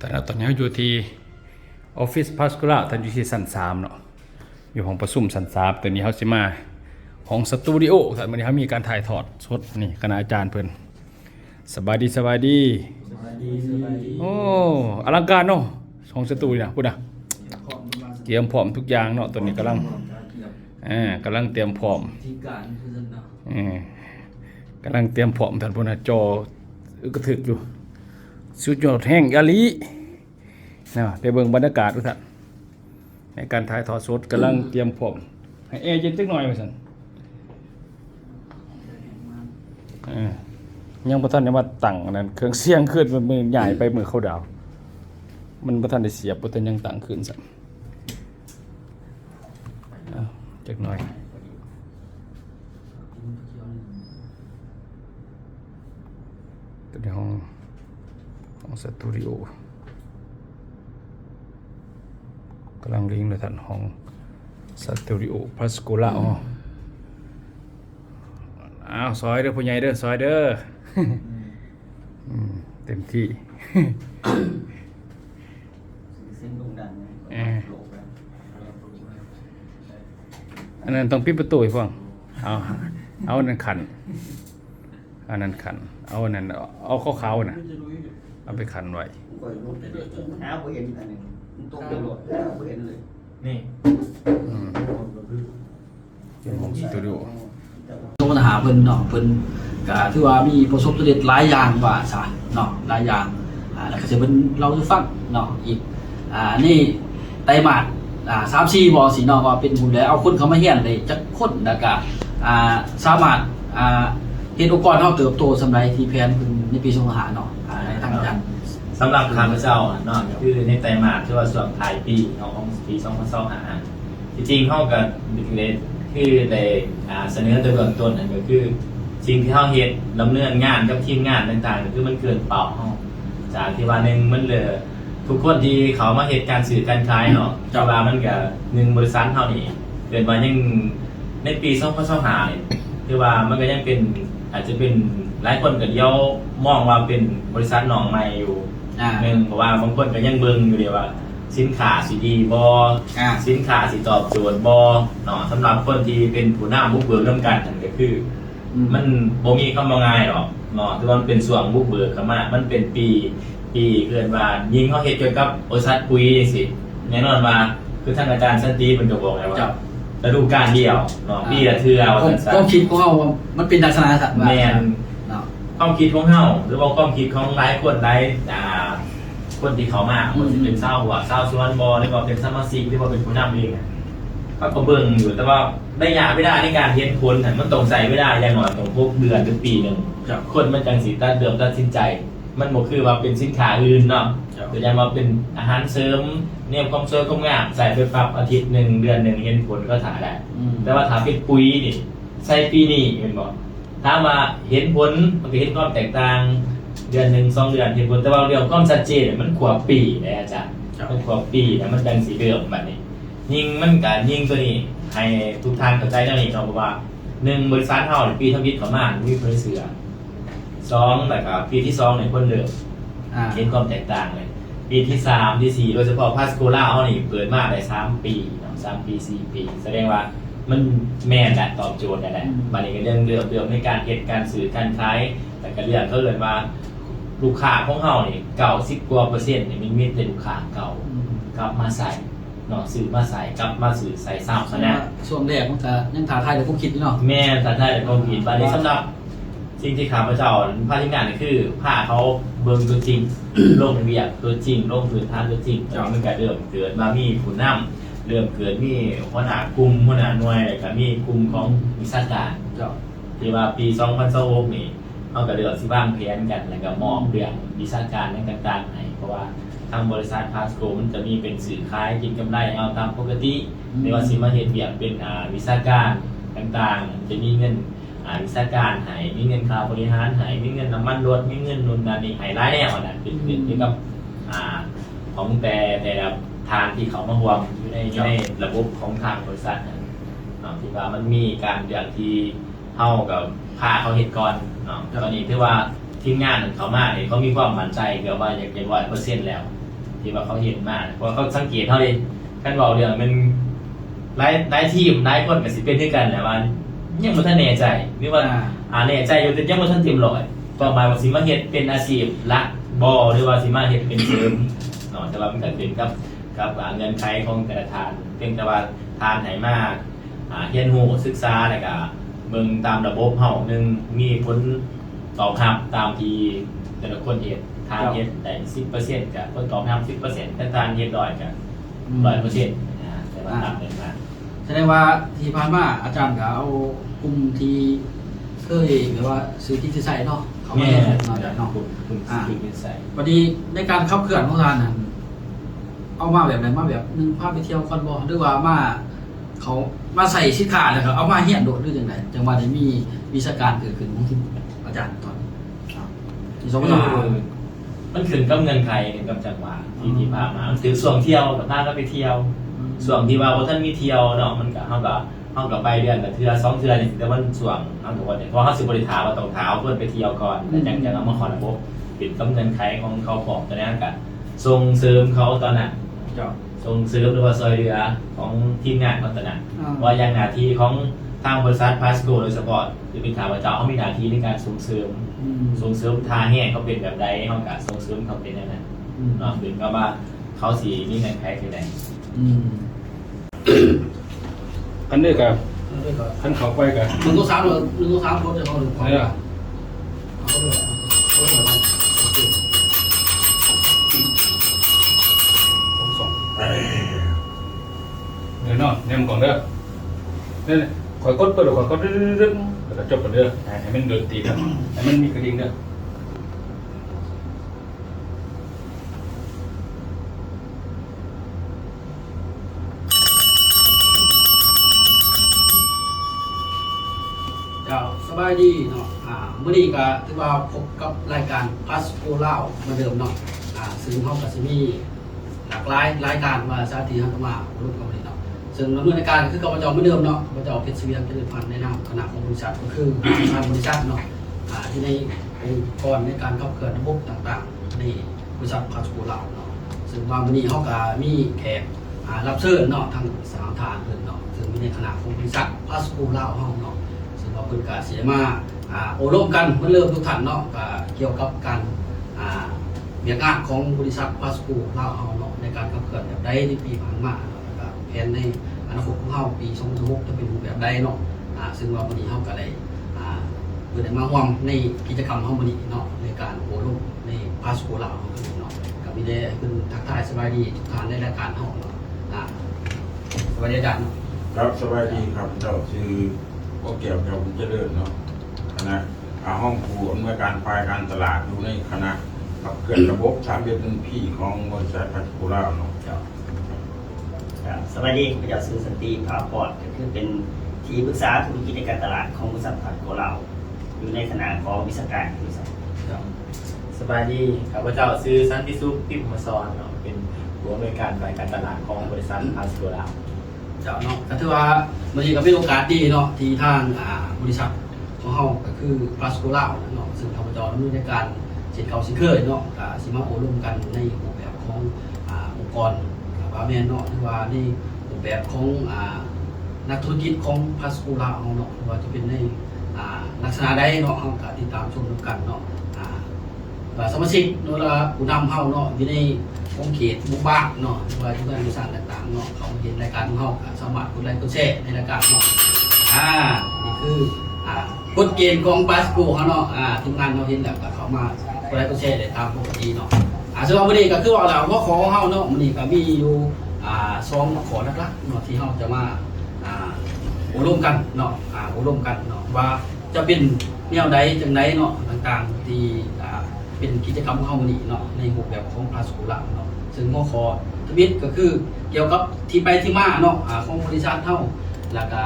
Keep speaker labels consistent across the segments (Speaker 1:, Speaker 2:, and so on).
Speaker 1: ตอนนี้อยู่ที่ออฟฟิศพาสคูล่าตอนอยู่ที่ชั้น3เนาะอยู่ห้องประชุมชั้น3ตัวนี้เขาสิมาห้องสตูดิโอแต่วันนี้เขามีการถ่ายทอดสดนี่คณะอาจารย์เพิ่นสบายดีโอ้อลังการเนาะห้องสตูดิโอนะพูดนะเตรียมพร้อมทุกอย่างเนาะตัวนี้กำลังเตรียมพร้อม
Speaker 2: ที่การคือเนาะ
Speaker 1: กำลังเตรียมพร้อมท่านผู้น่ะจออึกกระทึกอยู่สุดยอดแห่งอลีนะไปเบิ่งบรรยากาศทุกท่านในการถ่ายทอดสดกำลังเตรียมพร้อมให้แอร์เย็นจักหน่อยว่าซั่นยังบ่ทันได้มาตั้งอันนั้นเครื่องเสียงขึ้นมันมือใหญ่ไปมือเข้าดาวมันบ่ทันได้เสียบบ่ทันยังตั้งขึ้นซั่นจักหน่อยตัวนี้ห้องสตูดิโอกำลังลิงก์เลยท่านห้องสตูดิโอพาสโกล่าซอยเด้อผู้ใหญ่เด้อซอยเด้อเต็มที่
Speaker 2: เส้นลงดัน
Speaker 1: อันนั้นต้องปิดประตูให้ฟังเอาอันนั้นขันเอาอันนั้นเอาขาวๆน่ะเอาไปขันไว้
Speaker 2: หาบ่เห็นอันนึงต้องเป็นรถบ่เห็นเลยนี่
Speaker 1: เป็นห้องสตูดิโอ
Speaker 2: โทรมาหาเพิ่นเนาะเพิ่นก็ถือว่ามีประสบความสำเร็จหลายอย่างว่าซะเนาะหลายอย่างแล้วก็สิเพิ่นเราให้ฟังเนาะอีกนี่ไตรมาส 3-4 บ่สิเนาะว่าเป็นผู้ใดเอาคนเข้ามาเรียนได้จักคนแล้วก็สามารถเฮ็ดองค์กรเฮาเติบโตสำหรับที่แผนเพิ่นในปี25เนาะในทางอาจารย์
Speaker 3: สำหรับข้าพเจ้าเนาะคือในไตรมาสที่ว่าส่วนท้ายปีของปี2025จริงๆเฮาก็ได้คือได้เสนอตัวเบื้องต้นนั่นก็คือสิ่งที่เฮาเฮ็ดดำเนินงานกับทีมงานต่างๆก็คือมันเกินเป้าเฮาจากที่ว่านึงมันเหลือทุกคนที่เขามาเฮ็ดการสื่อการขายเนาะแต่ว่ามันก็1บริษัทเฮานี่เกิดมายังในปี2025นี่คือว่ามันก็ยังเป็นอาจจะเป็นหลายคนก็เดี๋ยวมองว่าเป็นบริษัทน้องใหม่อยู่นึงเพราะว่าบางคนก็ยังเบิ่งอยู่เดียวว่าสินค้าสิดีบ่สินค้าสิตอบโจทย์บ่เนาะสำหรับคนที่เป็นผู้นำบุกเบิกนำกันนั่นก็คือมันบ่มีคำว่าง่ายหรอกเนาะแต่ว่ามันเป็นส่วนบุกเบิกเข้ามามันเป็นปีเกินว่ายิ่งเฮาเฮ็ดเกี่ยวกับบริษัทปุ๋ยจังซี่แน่นอนว่าคือท่านอาจารย์สันติเพิ่นก็บอกแล้วว่าฤดูกาลเดียวเนาะปีละเทื่อว่าซั่น
Speaker 2: ความคิดของเฮามันเป็นลักษณะสัตว์
Speaker 3: แม่นเนาะความคิดของเฮาหรือว่าความคิดของหลายคนหลายคนที่เขามาคนที่เป็นเศร้าสวนบอหรือว่าเป็นสมาชิกหรือว่าเป็นผู้นำเองก็เบิ่งอยู่แต่ว่าได้ยาไม่ได้ในการเห็นคนมันต้องใส่ไม่ได้อย่างน้อยต้องพกเดือนหรือปีนึงคนมันจังสิตัดสินใจมันบ่คือว่าเป็นสินค้าอื่นเนาะแต่ยังว่าเป็นอาหารเสริมเนี่ยความสวยความงามใส่ไปปรับอาทิตย์1เดือน1เห็นผลก็ถ่ายได้แต่ว่าถ้าเป็นปุ๋ยนี่ใส่ปีนี้เห็นบ่ถ้ามาเห็นผลมันก็เห็นความแตกต่างเดือน1 2เดือนเห็นผลแต่ว่าเรื่องความชัดเจนมันขวบปีนะอาจารย์มันขวบปีนะมันจังสีเดิมแบบนี้ยิ่งมันการยิ่งตัวนี้ให้ทุกท่านเข้าใจเรื่องนี้เนาะเพราะว่า1บริษัทเฮาปีทำบิดเข้ามามีเพิ่นเสือ2แบบปีที่2เนี่ยคนเดิมเห็นความแตกต่างเลยปีที่3ที่4โดยเฉพาะพาสโกล่าเฮานี่เปิดมาได้3ปีเนาะ3ปี4ปีแสดงว่ามันแม่นแหละตอบโจทย์แหละบัดนี้ก็เรื่องในการเฮ็ดการสื่อการขายแต่ก็เรื่องเขาเรียกว่าลูกค้าของเฮานี่90%กว่านี่มีแต่ลูกค้าเก่ากลับมาใส่เนาะซื้อมาใส่กลับมาซื้อใส่ซ้ำซะนะ
Speaker 2: ช่วงแรกมันก็ยังท้าทายแต่ผมคิดอยู่เนาะ
Speaker 3: แม่ท้าทายแต่ผมคิดบัดนี้สำหรับสิ่งที่ข้าพเจ้าพาทีมงานนี่คือพาเขาเบิ่งตัวจริงลงเวียกตัวจริงลงพื้นฐานตัวจริงมันก็เริ่มเกิดมามีผู้นำเริ่มเกิดมีหัวหน้ากลุ่มหัวหน้าหน่วยแล้วก็มีกลุ่มของวิชาการที่ว่าปี2026นี่เขาก็เลือกสิวางแผนกันแล้วก็มอบเรื่องวิชาการต่างๆให้เพราะว่าทางบริษัทพาสโกมันจะมีเป็นสื่อขายกินกำไรเอาตามปกติในว่าสิมาเฮ็ดเวียกเป็นวิชาการต่างๆจะมีเงินวิชาการให้มีเงินค่าบริหารให้มีเงินน้ำมันรถมีเงินนู่นนั่นนี่ให้หลายแนวน่ะเป็นเกี่ยวกับของแต่ละทางที่เขามารวมอยู่ในระบบของทางบริษัทที่ว่ามันมีการเรื่องที่เฮากับพาเขาเฮ็ดก่อนเนาะตอนนี้ที่ว่าทีมงานเขามาเนี่ยเขามีความมั่นใจเกี่ยวว่าอย่าง100%แล้ว ที่ว่าเขาเห็นมาเพราะเขาสังเกตเท่าเลยกันบอกเรื่องมันหลายทีมหลายคนก็สิเป็นด้วยกันแหละว่ายังบ่ทันแน่ใจหรือว่าแน่ใจอยู่แต่ยังบ่ทันเต็มร้อยต่อมาว่าสิมาเฮ็ดเป็นอาชีพหลักบ่หรือว่าสิมาเฮ็ดเป็นเสริมเนาะแต่ว่ามันก็เป็นกับเงินไขของแต่ละทานเพียงแต่ว่าทานไหนมาเรียนรู้ศึกษาแล้วก็เบิ่งตามระบบเฮานึงมีผลตอบรับตามที่แต่ละคนเฮ็ดทานเฮ็ดได้ 10% ก็ผลตอบรับ 10% แต่ทานเฮ็ดร้อยก็ 100%แต่ว่าตามนั้นมา
Speaker 2: แสดงว่าที่ผ่านมาอาจารย์ก็เอากลุ่มที่เคยแบบว่าซื้อที่ใส่เนาะเขาไม่ได้เนาะอาจารย์เนาะ
Speaker 3: คุณสิใส่
Speaker 2: วันนี้ในการขับเคลื่อนของทานนั้นเอามาแบบไหนมาแบบนึงพาไปเที่ยวคอนบอหรือว่ามาเขามาใส่ชิ้นขาดเลยครับเอามาเฮียนโดดหรือจังไดจังหวะที่มีวิชาการเกิดขึ้นของที่อาจารย์ตอนที่สอง
Speaker 3: มันขึ้นกับเงินไขกับจังหวะที่พามาถือส่วงเที่ยวกับพาก็ไปเที่ยวส่วงที่ว่าท่านมีเที่ยวเนาะมันก็เฮาก็ไปเดือนละเทื่อ2เทื่อนี่แต่มันส่วงเฮาก็ว่าเนี่ยเพราะเฮาสิบ่ได้ถามว่าต้องถามเพิ่นไปเที่ยวก่อนแล้วจังเอามาขอระบบเป็นกับเงินไขของเขาพร้อมตอนนั้นก็ส่งเสริมเขาตอนนั้น
Speaker 2: เจ้า
Speaker 3: ส่งเสริมหรือว่าซอยเรือของทีมงานเขาตอนนั้นว่าอย่างหน้าที่ของทางบริษัทพาสโกโดยเฉพาะจะเป็นข่าวว่าเจ้าเขามีหน้าที่ในการส่งเสริมทาแห้งเขาเป็นแบบใดเขาก็ส่งเสริมเขาเป็นอย่างนั้นเนาะเป็นก็ว่าเขาสีนี่เงินไขคือใด
Speaker 1: คันนี้กับคันเขาไปกับ
Speaker 2: 1 2 3เลย1 2 3โพสจะเขาหรือเปล่าเอาไปเลยเอาไปเลยโอเค
Speaker 1: เดี๋ยวนอนเนี่ยมันก่อนเด้อเนี่ยขอยกดตัวเดี๋ยวขอยกดดึ๊ดแล้วก็จบกันเด้อให้มันเดินตีกันให้มันมีกระดิ่งเด้อ
Speaker 2: เจ้าสบายดีเนาะมื้อนี้ก็ถือว่าพบกับรายการพาสโกลาวเหมือนเดิมเนาะซึ่งเฮาก็สิมีหลากหลายรายการมาสาธิตเฮาก็มาร่วมกันเลยเนาะซึ่งดำเนินการก็คือกบจเหมือนเดิมเนาะกบจเพชรเวียงเจริญพันธ์ในนามคณะของบริษัทก็คือทางบริษัทเนาะที่ในองค์กรในการขับเคลื่อนระบบต่างๆในบริษัทพาสโกลาวเนาะซึ่งว่ามื้อนี้เฮาก็มีแขกรับเชิญเนาะทั้ง3ท่านเพิ่นเนาะซึ่งมีในคณะของบริษัทพาสโกลาวเฮาเนาะซึ่งว่าเพิ่นก็สิได้มาอบรมกันเมื่อเริ่มทุกท่านเนาะก็เกี่ยวกับการเบียงานของบริษัทพาสโกลาวเฮาเนาะในการขับเคลื่อนแบบใดในปีผ่านมาเนาะแล้วก็แผนในอนาคตของเฮาปี2016จะเป็นรูปแบบใดเนาะซึ่งว่าวันนี้เฮาก็ได้เพิ่นได้มาร่วมในกิจกรรมเฮามื้อนี้เนาะในการอบรมในพาสโกลาวเฮาเนาะก็มีได้เพิ่นทักทายสบายดีทุกท่านในรายการเฮาเนาะสวัสดีอาจารย์เนาะ
Speaker 4: ครับสบายดีครับเจ้าชื่อโอเกี่ยวกับเจริญเนาะคณะห้องครูอำนวยการฝ่ายการตลาดอยู่ในคณะขับเคลื่อนระบบ31พี่ของบริษัทพัชโกลาวเนาะ
Speaker 5: ครับสวัสดีผมอยากซื้อสันติภาพอดก็คือเป็นที่ปรึกษาธุรกิจในการตลาดของบริษัทผัดโกลาวอยู่ในคณะของวิชาการบริษัท
Speaker 3: สบายดีข้าพเจ้าซื้อสันติสุขพิมพ์ซอนเนาะเป็นผู้อำนวยการฝ่ายการตลาดของบริษัทพาสโกลาว
Speaker 2: เจ้าเนาะก็ถือว่ามื้อนี้ก็เป็นโอกาสดีเนาะที่ทางบริษัทของเฮาก็คือพาสโกลาวเนาะซึ่งข้าพเจ้าดำเนินการเช่นเก่าเช่นเคยเนาะก็สิมาอบรมกันในรูปแบบขององค์กรว่าแม่นเนาะหรือว่าในรูปแบบของนักธุรกิจของพาสโกลาวเฮาเนาะว่าจะเป็นในลักษณะใดเนาะเฮาก็ติดตามชมกันเนาะว่าสมาชิกหรือว่าผู้นำเฮาเนาะอยู่ในของเขตหมู่บ้านเนาะหรือว่าอยู่ในบริษัทต่างๆเนาะเขาเห็นรายการของเฮาก็สามารถกดไลค์กดแชร์ในรายการเนาะนี่คือกฎเกณฑ์ของพาสโกเฮาเนาะทีมงานเราเห็นแล้วก็เขามากดไลค์กดแชร์ได้ตามปกติเนาะสำหรับวันนี้ก็คือว่าเราขอเฮาเนาะวันนี้ก็มีอยู่2ข้อหลักๆเนาะที่เฮาจะมาอบรมกันเนาะอบรมกันเนาะว่าจะเป็นแนวใดจังไดเนาะต่างๆที่เป็นกิจกรรมของเฮามื้อนี้เนาะในรูปแบบของพาสโกลาวเนาะซึ่งหัวข้อทวิตก็คือเกี่ยวกับที่ไปที่มาเนาะของบริษัทเฮาแล้วก็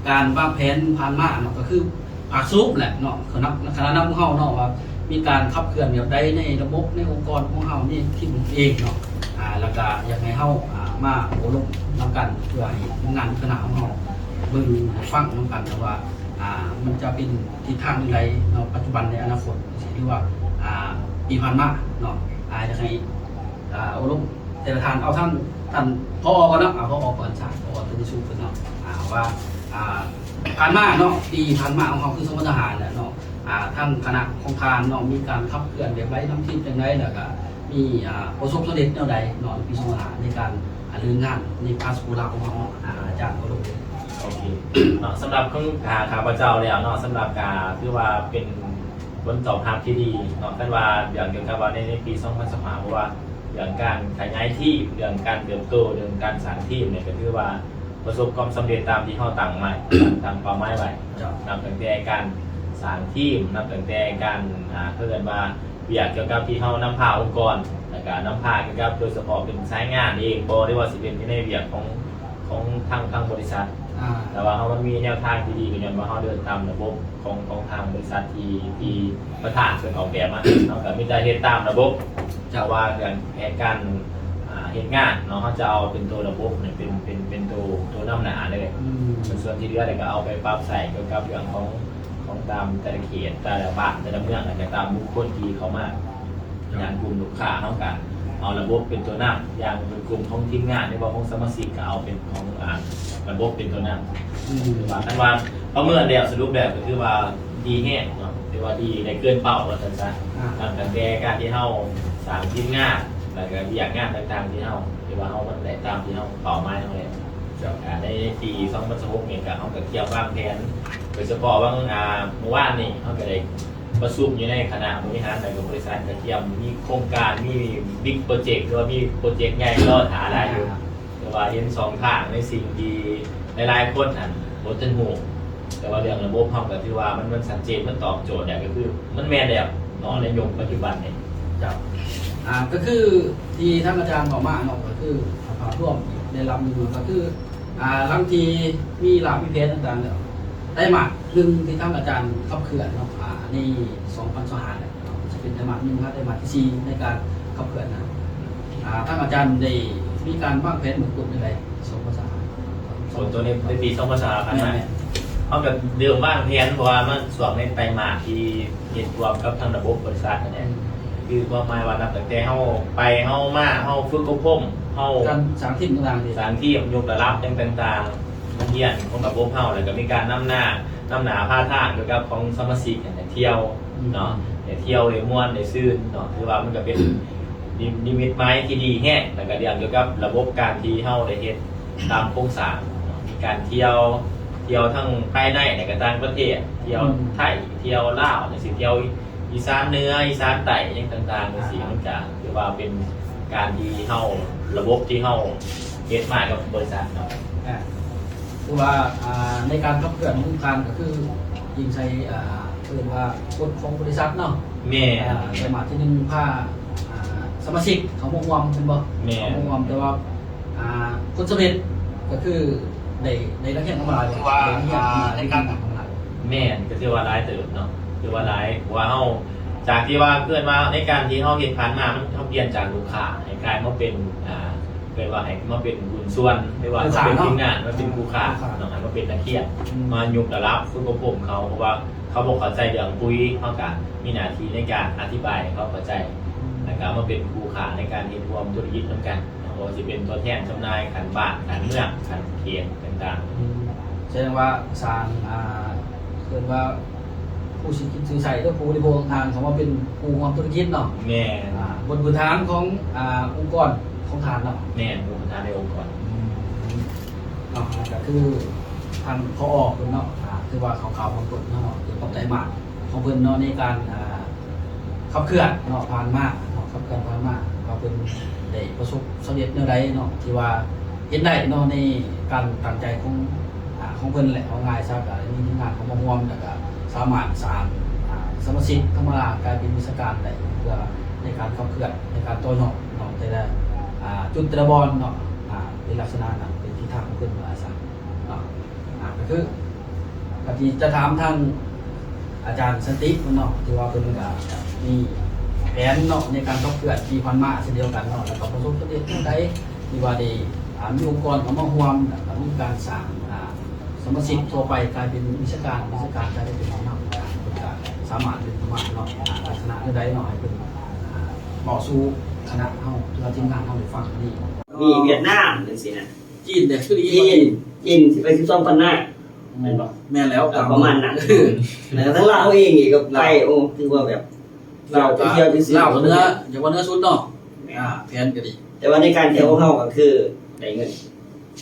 Speaker 2: การวางแผนผ่านมาเนาะก็คือภาคสรุปแหละเนาะคณะนำของเฮาเนาะว่ามีการขับเคลื่อนแบบใดในระบบในองค์กรของเฮานี่ที่ผมเองเนาะแล้วก็อยากให้เฮามาอบรมนำกันเพื่อให้งานคณะของเฮาเบิ่งฟังนำกันว่ามันจะเป็นทิศทางใดเนาะปัจจุบันในอนาคตหรือว่าปีผ่านมาเนาะอยากให้อบรม แต่ละท่านเอาท่านพอก่อนเนาะพอก่อนฉากพอท่านที่ชูเพิ่นเนาะว่าผ่านมาเนาะปีผ่านมาของเขาคือสมรรถทหารเนี่ยเนาะทั้งคณะของทานเนาะมีการขับเคลื่อนแบบไรน้ำทิพย์จังไรแล้วก็มีประสบสำเร็จแนวใดเนาะปีสมรรถทหารในการเรื่องงานในภาคสกุลาของเขาอาจารย์ก็ลงเลย
Speaker 3: โอเคเนาะสำหรับข้าพเจ้าแล้วเนาะสำหรับการคือว่าเป็นผลตอบรับที่ดีเนาะกันว่าอย่างเกี่ยวกับว่าในปี2025เพราะว่าเรื่องการขยายที่เรื่องการเติบโตเรื่องการสร้างทีมเนี่ยก็คือว่าประสบความสำเร็จตามที่เขาตั้งไว้ตั้งเป้าหมายไว้นับตั้งแต่การสร้างทีมนับตั้งแต่การเพื่อนว่าเกี่ยวกับที่เขานำพาองค์กรและการนำพาเกี่ยวกับโดยเฉพาะเป็นสายงานเองบ่ได้ว่าสิเป็นในเรื่องของทางบริษัทแต่ว่าเขามันมีแนวทางที่ดีก็ย้อนว่าเขาเดินตามระบบของทางบริษัทที่ประธานเป็นออกแบบมาเขาก็มีแต่เฮ็ดตามระบบจะว่าการแผนการเหตุงานเนาะเขาจะเอาเป็นตัวระบบเนี่ยเป็นตัวนำหน้าเลยส่วนที่เหลือเนี่ยก็เอาไปปรับใส่เกี่ยวกับเรื่องของตามแต่ละเขตแต่ละบ้านแต่ละเมืองอะไรตามบุคคลที่เขามาอย่างกลุ่มลูกค้าเขากันเอาระบบเป็นตัวนำอย่างเป็นกลุ่มของทีมงานในว่าของสมาชิกก็เอาเป็นของระบบเป็นตัวนำว่าท่านว่าประเมินแล้วสรุปแบบก็คือว่าดีแห้งเนาะหรือว่าดีได้เกินเป้าเราจะซะตั้งแต่การที่เขาสร้างทีมงานแล้วก็อยากงานต่างๆที่เขาหรือว่าเขามันได้ตามที่เขาเป้าหมายเขาเลยในปี2016เนี่ยก็เขาก็เที่ยววางแผนโดยเฉพาะว่าเมื่อวานนี่เขาก็ได้ประชุมอยู่ในคณะบริหารในบริษัทกระเทียมมีโครงการมีบิ๊กโปรเจกต์หรือว่ามีโปรเจกต์ใหญ่รอดหาได้อยู่แต่ว่าเห็น2 ทางในสิ่งที่หลายๆคนบนต้นหูแต่ว่าเรื่องระบบเขาก็คือว่ามันชัดเจนมันตอบโจทย์เนี่ยก็คือมันแม่นแล้วนอนในยุคปัจจุบันเนี่ย
Speaker 2: ก็คือที่ท่านอาจารย์บอกมาเนาะก็คือร่วมในลำหนึ่งก็คือลำทีมีลำพิเพศต่างๆเนี่ยได้มาหนึ่งที่ท่านอาจารย์ขับเคลื่อนเนาะใน2025เนี่ยจะเป็นได้มาหนึ่งครับได้มาที่4ในการขับเคลื่อนนะท่านอาจารย์ได้มีการวางแผนเหมือนกลุ่มอะไร2025
Speaker 3: ส่วนตัวนี้ในปี2025ครับนะเขาแบบเดิมบ้างเพี้ยนเพราะว่ามันสวมในไตรมาสที่เย็นรวมกับทางระบบบริษัทเนี่ยคือว่ามาวันนับตั้งแต่เขาไปเขามาเขาฝึกอบรมเขา
Speaker 2: การสร้างทีมต่างๆ
Speaker 3: สถานที่ยกระดับต่างๆมันเยี่ยนของระบบเขาแล้วก็มีการนำหนาผ้าท่าเกี่ยวกับของสมาชิกเนี่ยเที่ยวเนาะเที่ยวเลยม่วนเลยซื่นเนาะคือว่ามันก็เป็นนิมิตไม้ที่ดีแห้งแล้วก็เกี่ยวกับระบบการที่เขาได้เฮ็ดตามโครงสร้างมีการเที่ยวทั้งภายในและก็ต่างประเทศเที่ยวไทยเที่ยวลาวเนี่ยสิเที่ยวอีสานเหนืออีสานใต้ยังต่างๆสีมันจะคือว่าเป็นการที่เข้าระบบที่เข้าเฮ็ดมากับบริษัทเนาะ
Speaker 2: คือว่าในการขับเคลื่อนโครงการก็คือยิงใช้เรียกว่ากฎของบริษัทเนาะ
Speaker 3: แม่
Speaker 2: สมัครที่1ผ้าสมาชิกเขาบ่รวมเป็นบ่เขาบ่รวมแต่ว่าคนสำเร็จก็คือในนักเรียนธรรมดาเลยในการทำงาน
Speaker 3: แม่ก็ถือว่าหลายเติบเนาะถือว่าหลายว่าเฮาจากที่ว่าเกิดมาในการที่เฮาเฮ็ดผ่านมามันเฮาเปลี่ยนจากลูกค้าให้กลายมาเป็นเกิดว่าให้มาเป็นบุญส่วนไม่ว่าจะเป็นทีมงานมาเป็นลูกค้าเนาะให้มาเป็นนักเรียนมายกระดับฝึกอบรมเขาเพราะว่าเขาบ่เข้าใจเรื่องปุ๋ยเฮาก็มีหน้าที่ในการอธิบายให้เขาเข้าใจแล้วก็มาเป็นคู่ค้าในการเฮ็ดร่วมธุรกิจนำกันบ่ว่าสิเป็นตัวแทนจำหน่ายขันบ้านขันเมืองขันเขตต่าง
Speaker 2: ๆแสดงว่าสร้างเกิดว่าผู้สิคิดซื้อใส่หรือผู้บริโภคทางเขามาเป็นผู้ร่วมธุรกิจเนาะ
Speaker 3: แม่
Speaker 2: บนพื้นฐานขององค์กรของฐานเนาะ
Speaker 3: แม่บนพื้นฐานในองค์กร
Speaker 2: เนาะก็คือทางเขาออกเพิ่นเนาะคือว่าเขาของเพิ่นเนาะเกี่ยวกับไตรมาสของเพิ่นเนาะในการขับเคลื่อนเนาะผ่านมาเนาะขับเคลื่อนผ่านมาก็เป็นได้ประสบสำเร็จแนวใดเนาะที่ว่าเห็นได้เนาะในการตั้งใจของเพิ่นแหละเอาง่ายซะก็มีทีมงานของบ่ร่วมแล้วก็สามารถสร้างสมาชิกธรรมดากลายเป็นวิชาการได้เพื่อในการขับเคลื่อนในการต่อยอดเนาะแต่ละจุดแต่ละบอลเนาะเป็นลักษณะนั้นเป็นทิศทางของเพิ่นว่าซั่นเนาะก็คือก็ที่จะถามท่านอาจารย์สันติเนาะที่ว่าเพิ่นก็มีแผนเนาะในการขับเคลื่อนที่ผ่านมาเช่นเดียวกันเนาะแล้วก็ประสบความสำเร็จได้ที่ว่าได้มีองค์กรเข้ามาร่วมแล้วก็มีการสร้างสมาชิกทั่วไปกลายเป็นวิชาการกลายเป็นผู้นำสามารถเป็นประมาณเนาะลักษณะใดหน่อยเป็นเหมาะสู้ คณะเฮาตัวทีมงานเฮาได้ฟังนี่
Speaker 5: มีเวียดนามจังซี่นะ
Speaker 2: จีนเด้คือได้ยิน
Speaker 5: จี
Speaker 2: ว่าน
Speaker 5: จีนสิไป12,000หน้าแม่นบ่
Speaker 2: แม่นแล้ว
Speaker 5: ประมาณนั้นแล้วทั้งลาวเองอีกก็ไปโอ้ถือว่าแบบเราไปเที่ยวที่สิ
Speaker 2: ลาวกับเนื้ออย่างว่าเนื้อสุดเนาะแผนก็ดี
Speaker 5: แต่ว่าในการเที่ยวของเฮาก็คือได้เงิน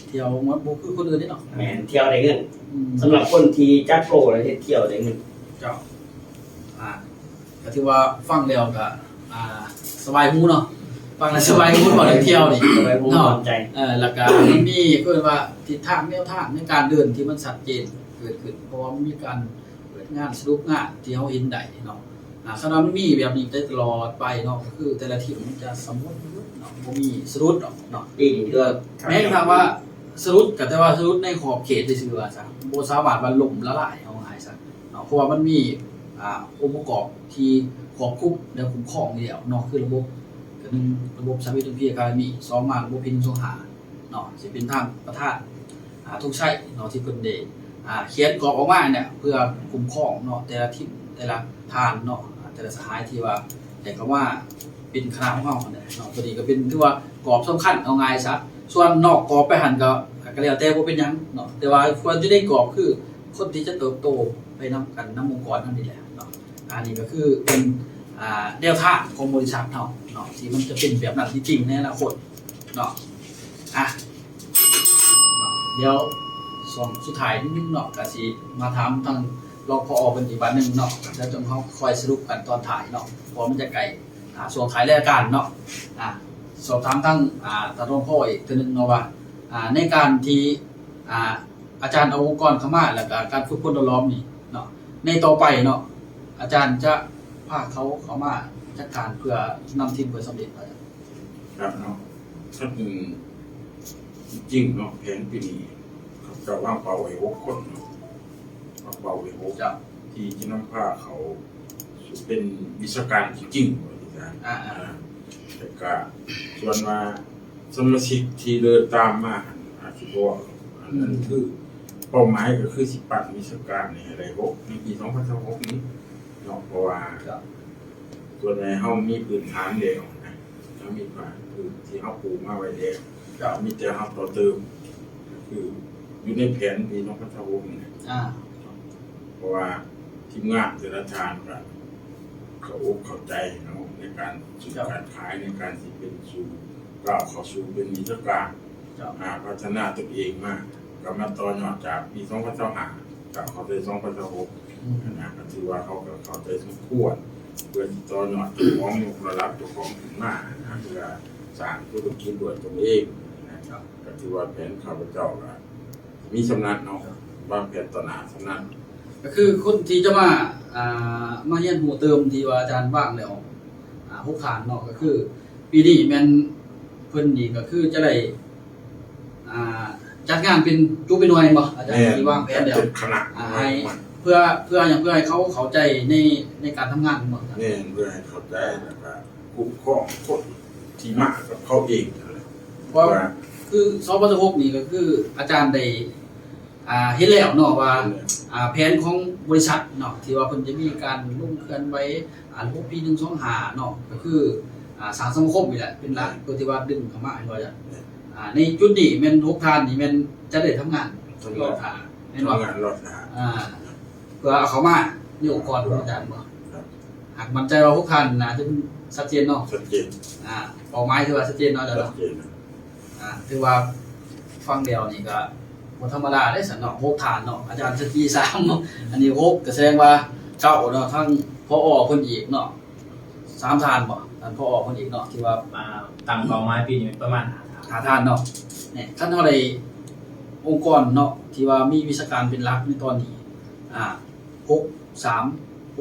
Speaker 2: เที่ยวมันบ่คือคนอื่นนี่เนาะ
Speaker 5: แม่นเที่ยวได้เงินสำหรับคนที่จัดโปรแล้วเที่ยวได้เงิน
Speaker 2: เจ้าก็ถือว่าฟังแล้วก็สบายหูเนาะฟังแล้วสบายหูบ่ได้เที่ยวนี่
Speaker 5: สบายหูสบายใจ
Speaker 2: แล้วก็มีเพิ่นว่าทิศทางแนวทางในการเดินที่มันชัดเจนเกิดขึ้นเพราะว่ามันมีการเปิดงานสรุปงานที่เฮาเห็นได้เนาะสำหรับมันมีแบบนี้ได้ตลอดไปเนาะก็คือแต่ละทีมมันจะสมมุติเนาะบ่มีสรุปเนาะ
Speaker 5: อีกก็
Speaker 2: แม้กระทั่งว่าสรุปก็แต่ว่าสรุปในขอบเขตซื่อๆว่าซะบ่สามารถว่าล่มละลายเอาง่ายซะเนาะเพราะว่ามันมีองค์ประกอบที่ควบคุมและคุ้มครองอยู่แล้วเนาะคือระบบก็หนึ่งระบบสาวิตรีอะคาเดมี2มาระบบพินสงหาเนาะสิเป็นทางประธานทุกใช้เนาะที่เพิ่นได้เขียนกรอบออกมาเนี่ยเพื่อคุ้มครองเนาะแต่ละทีมแต่ละทานเนาะแต่ละสหายที่ว่าแต่ก็ว่าเป็นคณะของเฮาเนี่ยเนาะตัวนี้ก็เป็นถือว่ากรอบสำคัญเอาง่ายซะส่วนนอกกรอบไปหั่นก็แล้วแต่บ่เป็นหยังเนาะแต่ว่าควรจะได้กรอบคือคนที่จะเติบโตไปนำกันนำองค์กรนั่นนี่แหละเนาะอันนี้ก็คือเป็นแนวทางของบริษัทเนาะที่มันจะเป็นแบบนั้นจริงๆในอนาคตเนาะเดี๋ยวส่วนสุดท้ายนิดนึงเนาะก็สิมาถามทางรองผอเป็นอีกวันนึงเนาะแล้วจนเฮาคอยสรุปกันตอนถ่ายเนาะเพราะมันจะไกลส่วนท้ายรายการเนาะสอบถามทั้งท่านรองผออีกทีนึงเนาะว่าในการที่อาจารย์เอาองค์กรเข้ามาแล้วก็การฝึกฝนอบรมนี่เนาะในต่อไปเนาะอาจารย์จะพาเขาเข้ามาจัดการเพื่อนำทีมเพื่อสำเร็จไป
Speaker 4: ครับเนาะถ้าเป็นจริงเนาะแผนปีนี้เขาจะว่างเป่าไว้6คนเนาะว่างเป่าไว้6
Speaker 2: จ้ะ
Speaker 4: ที่จะนำพาเขาเป็นวิชาการจริงๆว่าที่นั้นแต่ก็ส่วนว่าสมาชิกที่เดินตามมาอาจจะบอกอันนั้นคือเป้าหมายก็คือสิปัดวิชาการในอะไร6ในปี2026นี้เนาะเพราะว่าส่วนในเฮามีพื้นฐานเดียวนะเรามีพื้นที่เฮาปลูกมาไว้แล้วก็มีแต่เฮาต่อเติมคืออยู่ในแผนปี2026นี่เพราะว่าทีมงานแต่ละทางก็เข้าใจเนาะในการสู่การขายในการที่เป็นสู่ก้าวเข้าสู่เป็นวิชาการพัฒนาตัวเองมากก็มาต่อยอดจากปี2025กับเข้าใจ2026นะก็ถือว่าเขาก็เข้าใจสมควรเพื่อที่ต่อยอดตัวของยกระดับตัวของขึ้นมาเพื่อสร้างธุรกิจด้วยตัวเองนะครับก็ถือว่าแผนข้าพเจ้าก็มีสำนักเนาะวางแผนต่อหน้าสำนัก
Speaker 2: ก็คือคนที่จะมาเรียนหูเติมที่ว่าอาจารย์ว่างแล้ว6ฐานเนาะก็คือปีนี้แม่นเพิ่นนี่ก็คือจะได้จัดงานเป็นจุเป็นหน่วยบ่อาจารย์ที่วางแผนแล้ว
Speaker 4: คณะ
Speaker 2: ให้เพื่ออย่างเพื่อให้เขาเข้าใจในการทำงานบ่ครับ
Speaker 4: เนี่ยเพื่อให้เข้าใจแล้วก็คุ้มครองคนที่มากับเขาเอง
Speaker 2: เพราะคือสปท6นี่ก็คืออาจารย์ได้เห็นแล้วเนาะว่าแผนของบริษัทเนาะที่ว่าเพิ่นจะมีการลงเคลื่อนไว้ระบบปี125เนาะก็คือสร้างสังคมนี่แหละเป็นหลักตัวที่ว่าดึงเข้ามาให้ว่าจะในจุดนี้แม่น6ทานนี่แม่นจะได้ทำงานรอดแม่นว่าง
Speaker 4: านรอด
Speaker 2: เพื่อเอาเข้ามาในองค์กรของอาจารย์บ่หากมั่นใจว่า6ทานน่าจะชัดเจนเนาะ
Speaker 4: ชัดเจน
Speaker 2: เป้าหมายถือว่าชัดเจนเนาะอาจารย์เนาะถือว่าฟังเดียวนี่ก็บ่ธรรมดาได้สันเนาะ6ฐานเนาะอาจารย์สตี3เนาะอันนี้6ก็แสดงว่าเจ้าเนาะทั้งผอเพิ่นอีกเนาะ3ฐานบ่ท่านผอเพิ่นอีกเนาะที่ว่า
Speaker 3: ตั้งเป้าหมายปีนี้ประมาณ
Speaker 2: 5ฐานเนาะเนี่ยคันเฮาได้องค์กรเนาะที่ว่ามีวิชาการเป็นหลักในตอนนี้6 3 9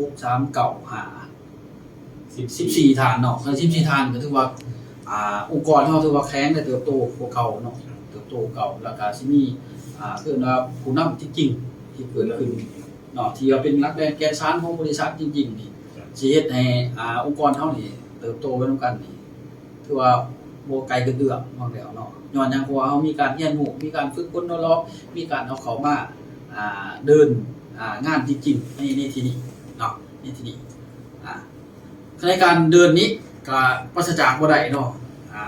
Speaker 2: 5 14ฐานเนาะ14ฐานก็ถือว่าองค์กรเฮาถือว่าแข็งและเติบโตกว่าเก่าเนาะเติบโตเก่าแล้วก็สิมีคือว่าผู้นำที่จริงที่เกิดขึ้นเนาะที่ว่าเป็นหลักแกนสารของบริษัทจริงๆนี่สิเฮ็ดให้องค์กรเฮานี่เติบโตไปนำกันนี่ถือว่าบ่ไกลเกินเอื้อมว่าแล้วเนาะย้อนหยังเพราะว่าเฮามีการเรียนรู้มีการฝึกฝนเนาะมีการเอาเข้ามาเดินงานจริงๆในที่นี้เนาะในที่นี้ในการเดินนี้ ก็ปราศจากบ่ได้เนาะ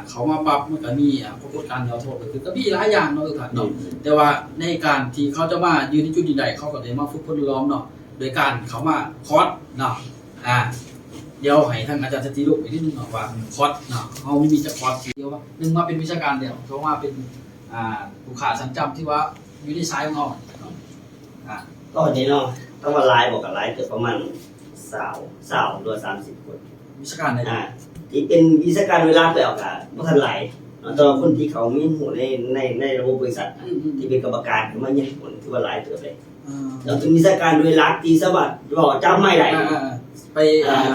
Speaker 2: เขามาปรับมันก็มีปรากฏการณ์เราโทษก็มีหลายอย่างเนาะทุกท่านเนาะแต่ว่าในการที่เขาจะมายืนในจุดใดเขาก็ได้มาฝึกฝนล้อมเนาะโดยการเขามาคอร์สเนาะเดี๋ยวให้ทางอาจารย์สติลูกอีกนิดนึงเนาะว่าคอร์สเนาะเขามีจะคอร์สเดียวว่านึงมาเป็นวิชาการเดียวเขามาเป็นผู้ขาสัญจำที่ว่าอยู่ในสายของเรา
Speaker 5: ก็นี้เนาะต้องมาไลฟ์บอกกับไลฟ์เกือบประมาณ20ตัว30 คน
Speaker 2: วิชาการไหน
Speaker 5: ที่เป็นวิชาการเวลาไปออกอะบ่ทันหลายตอนคนที่เขามีหัวในระบบบริษัทที่เป็นกรรมการมาเยี่ยมผลที่ว่าหลายเติบเลยแล้วเป็นวิชาการโดยรักที่สวัสดิ์บอกจำไม่ได้
Speaker 2: ไป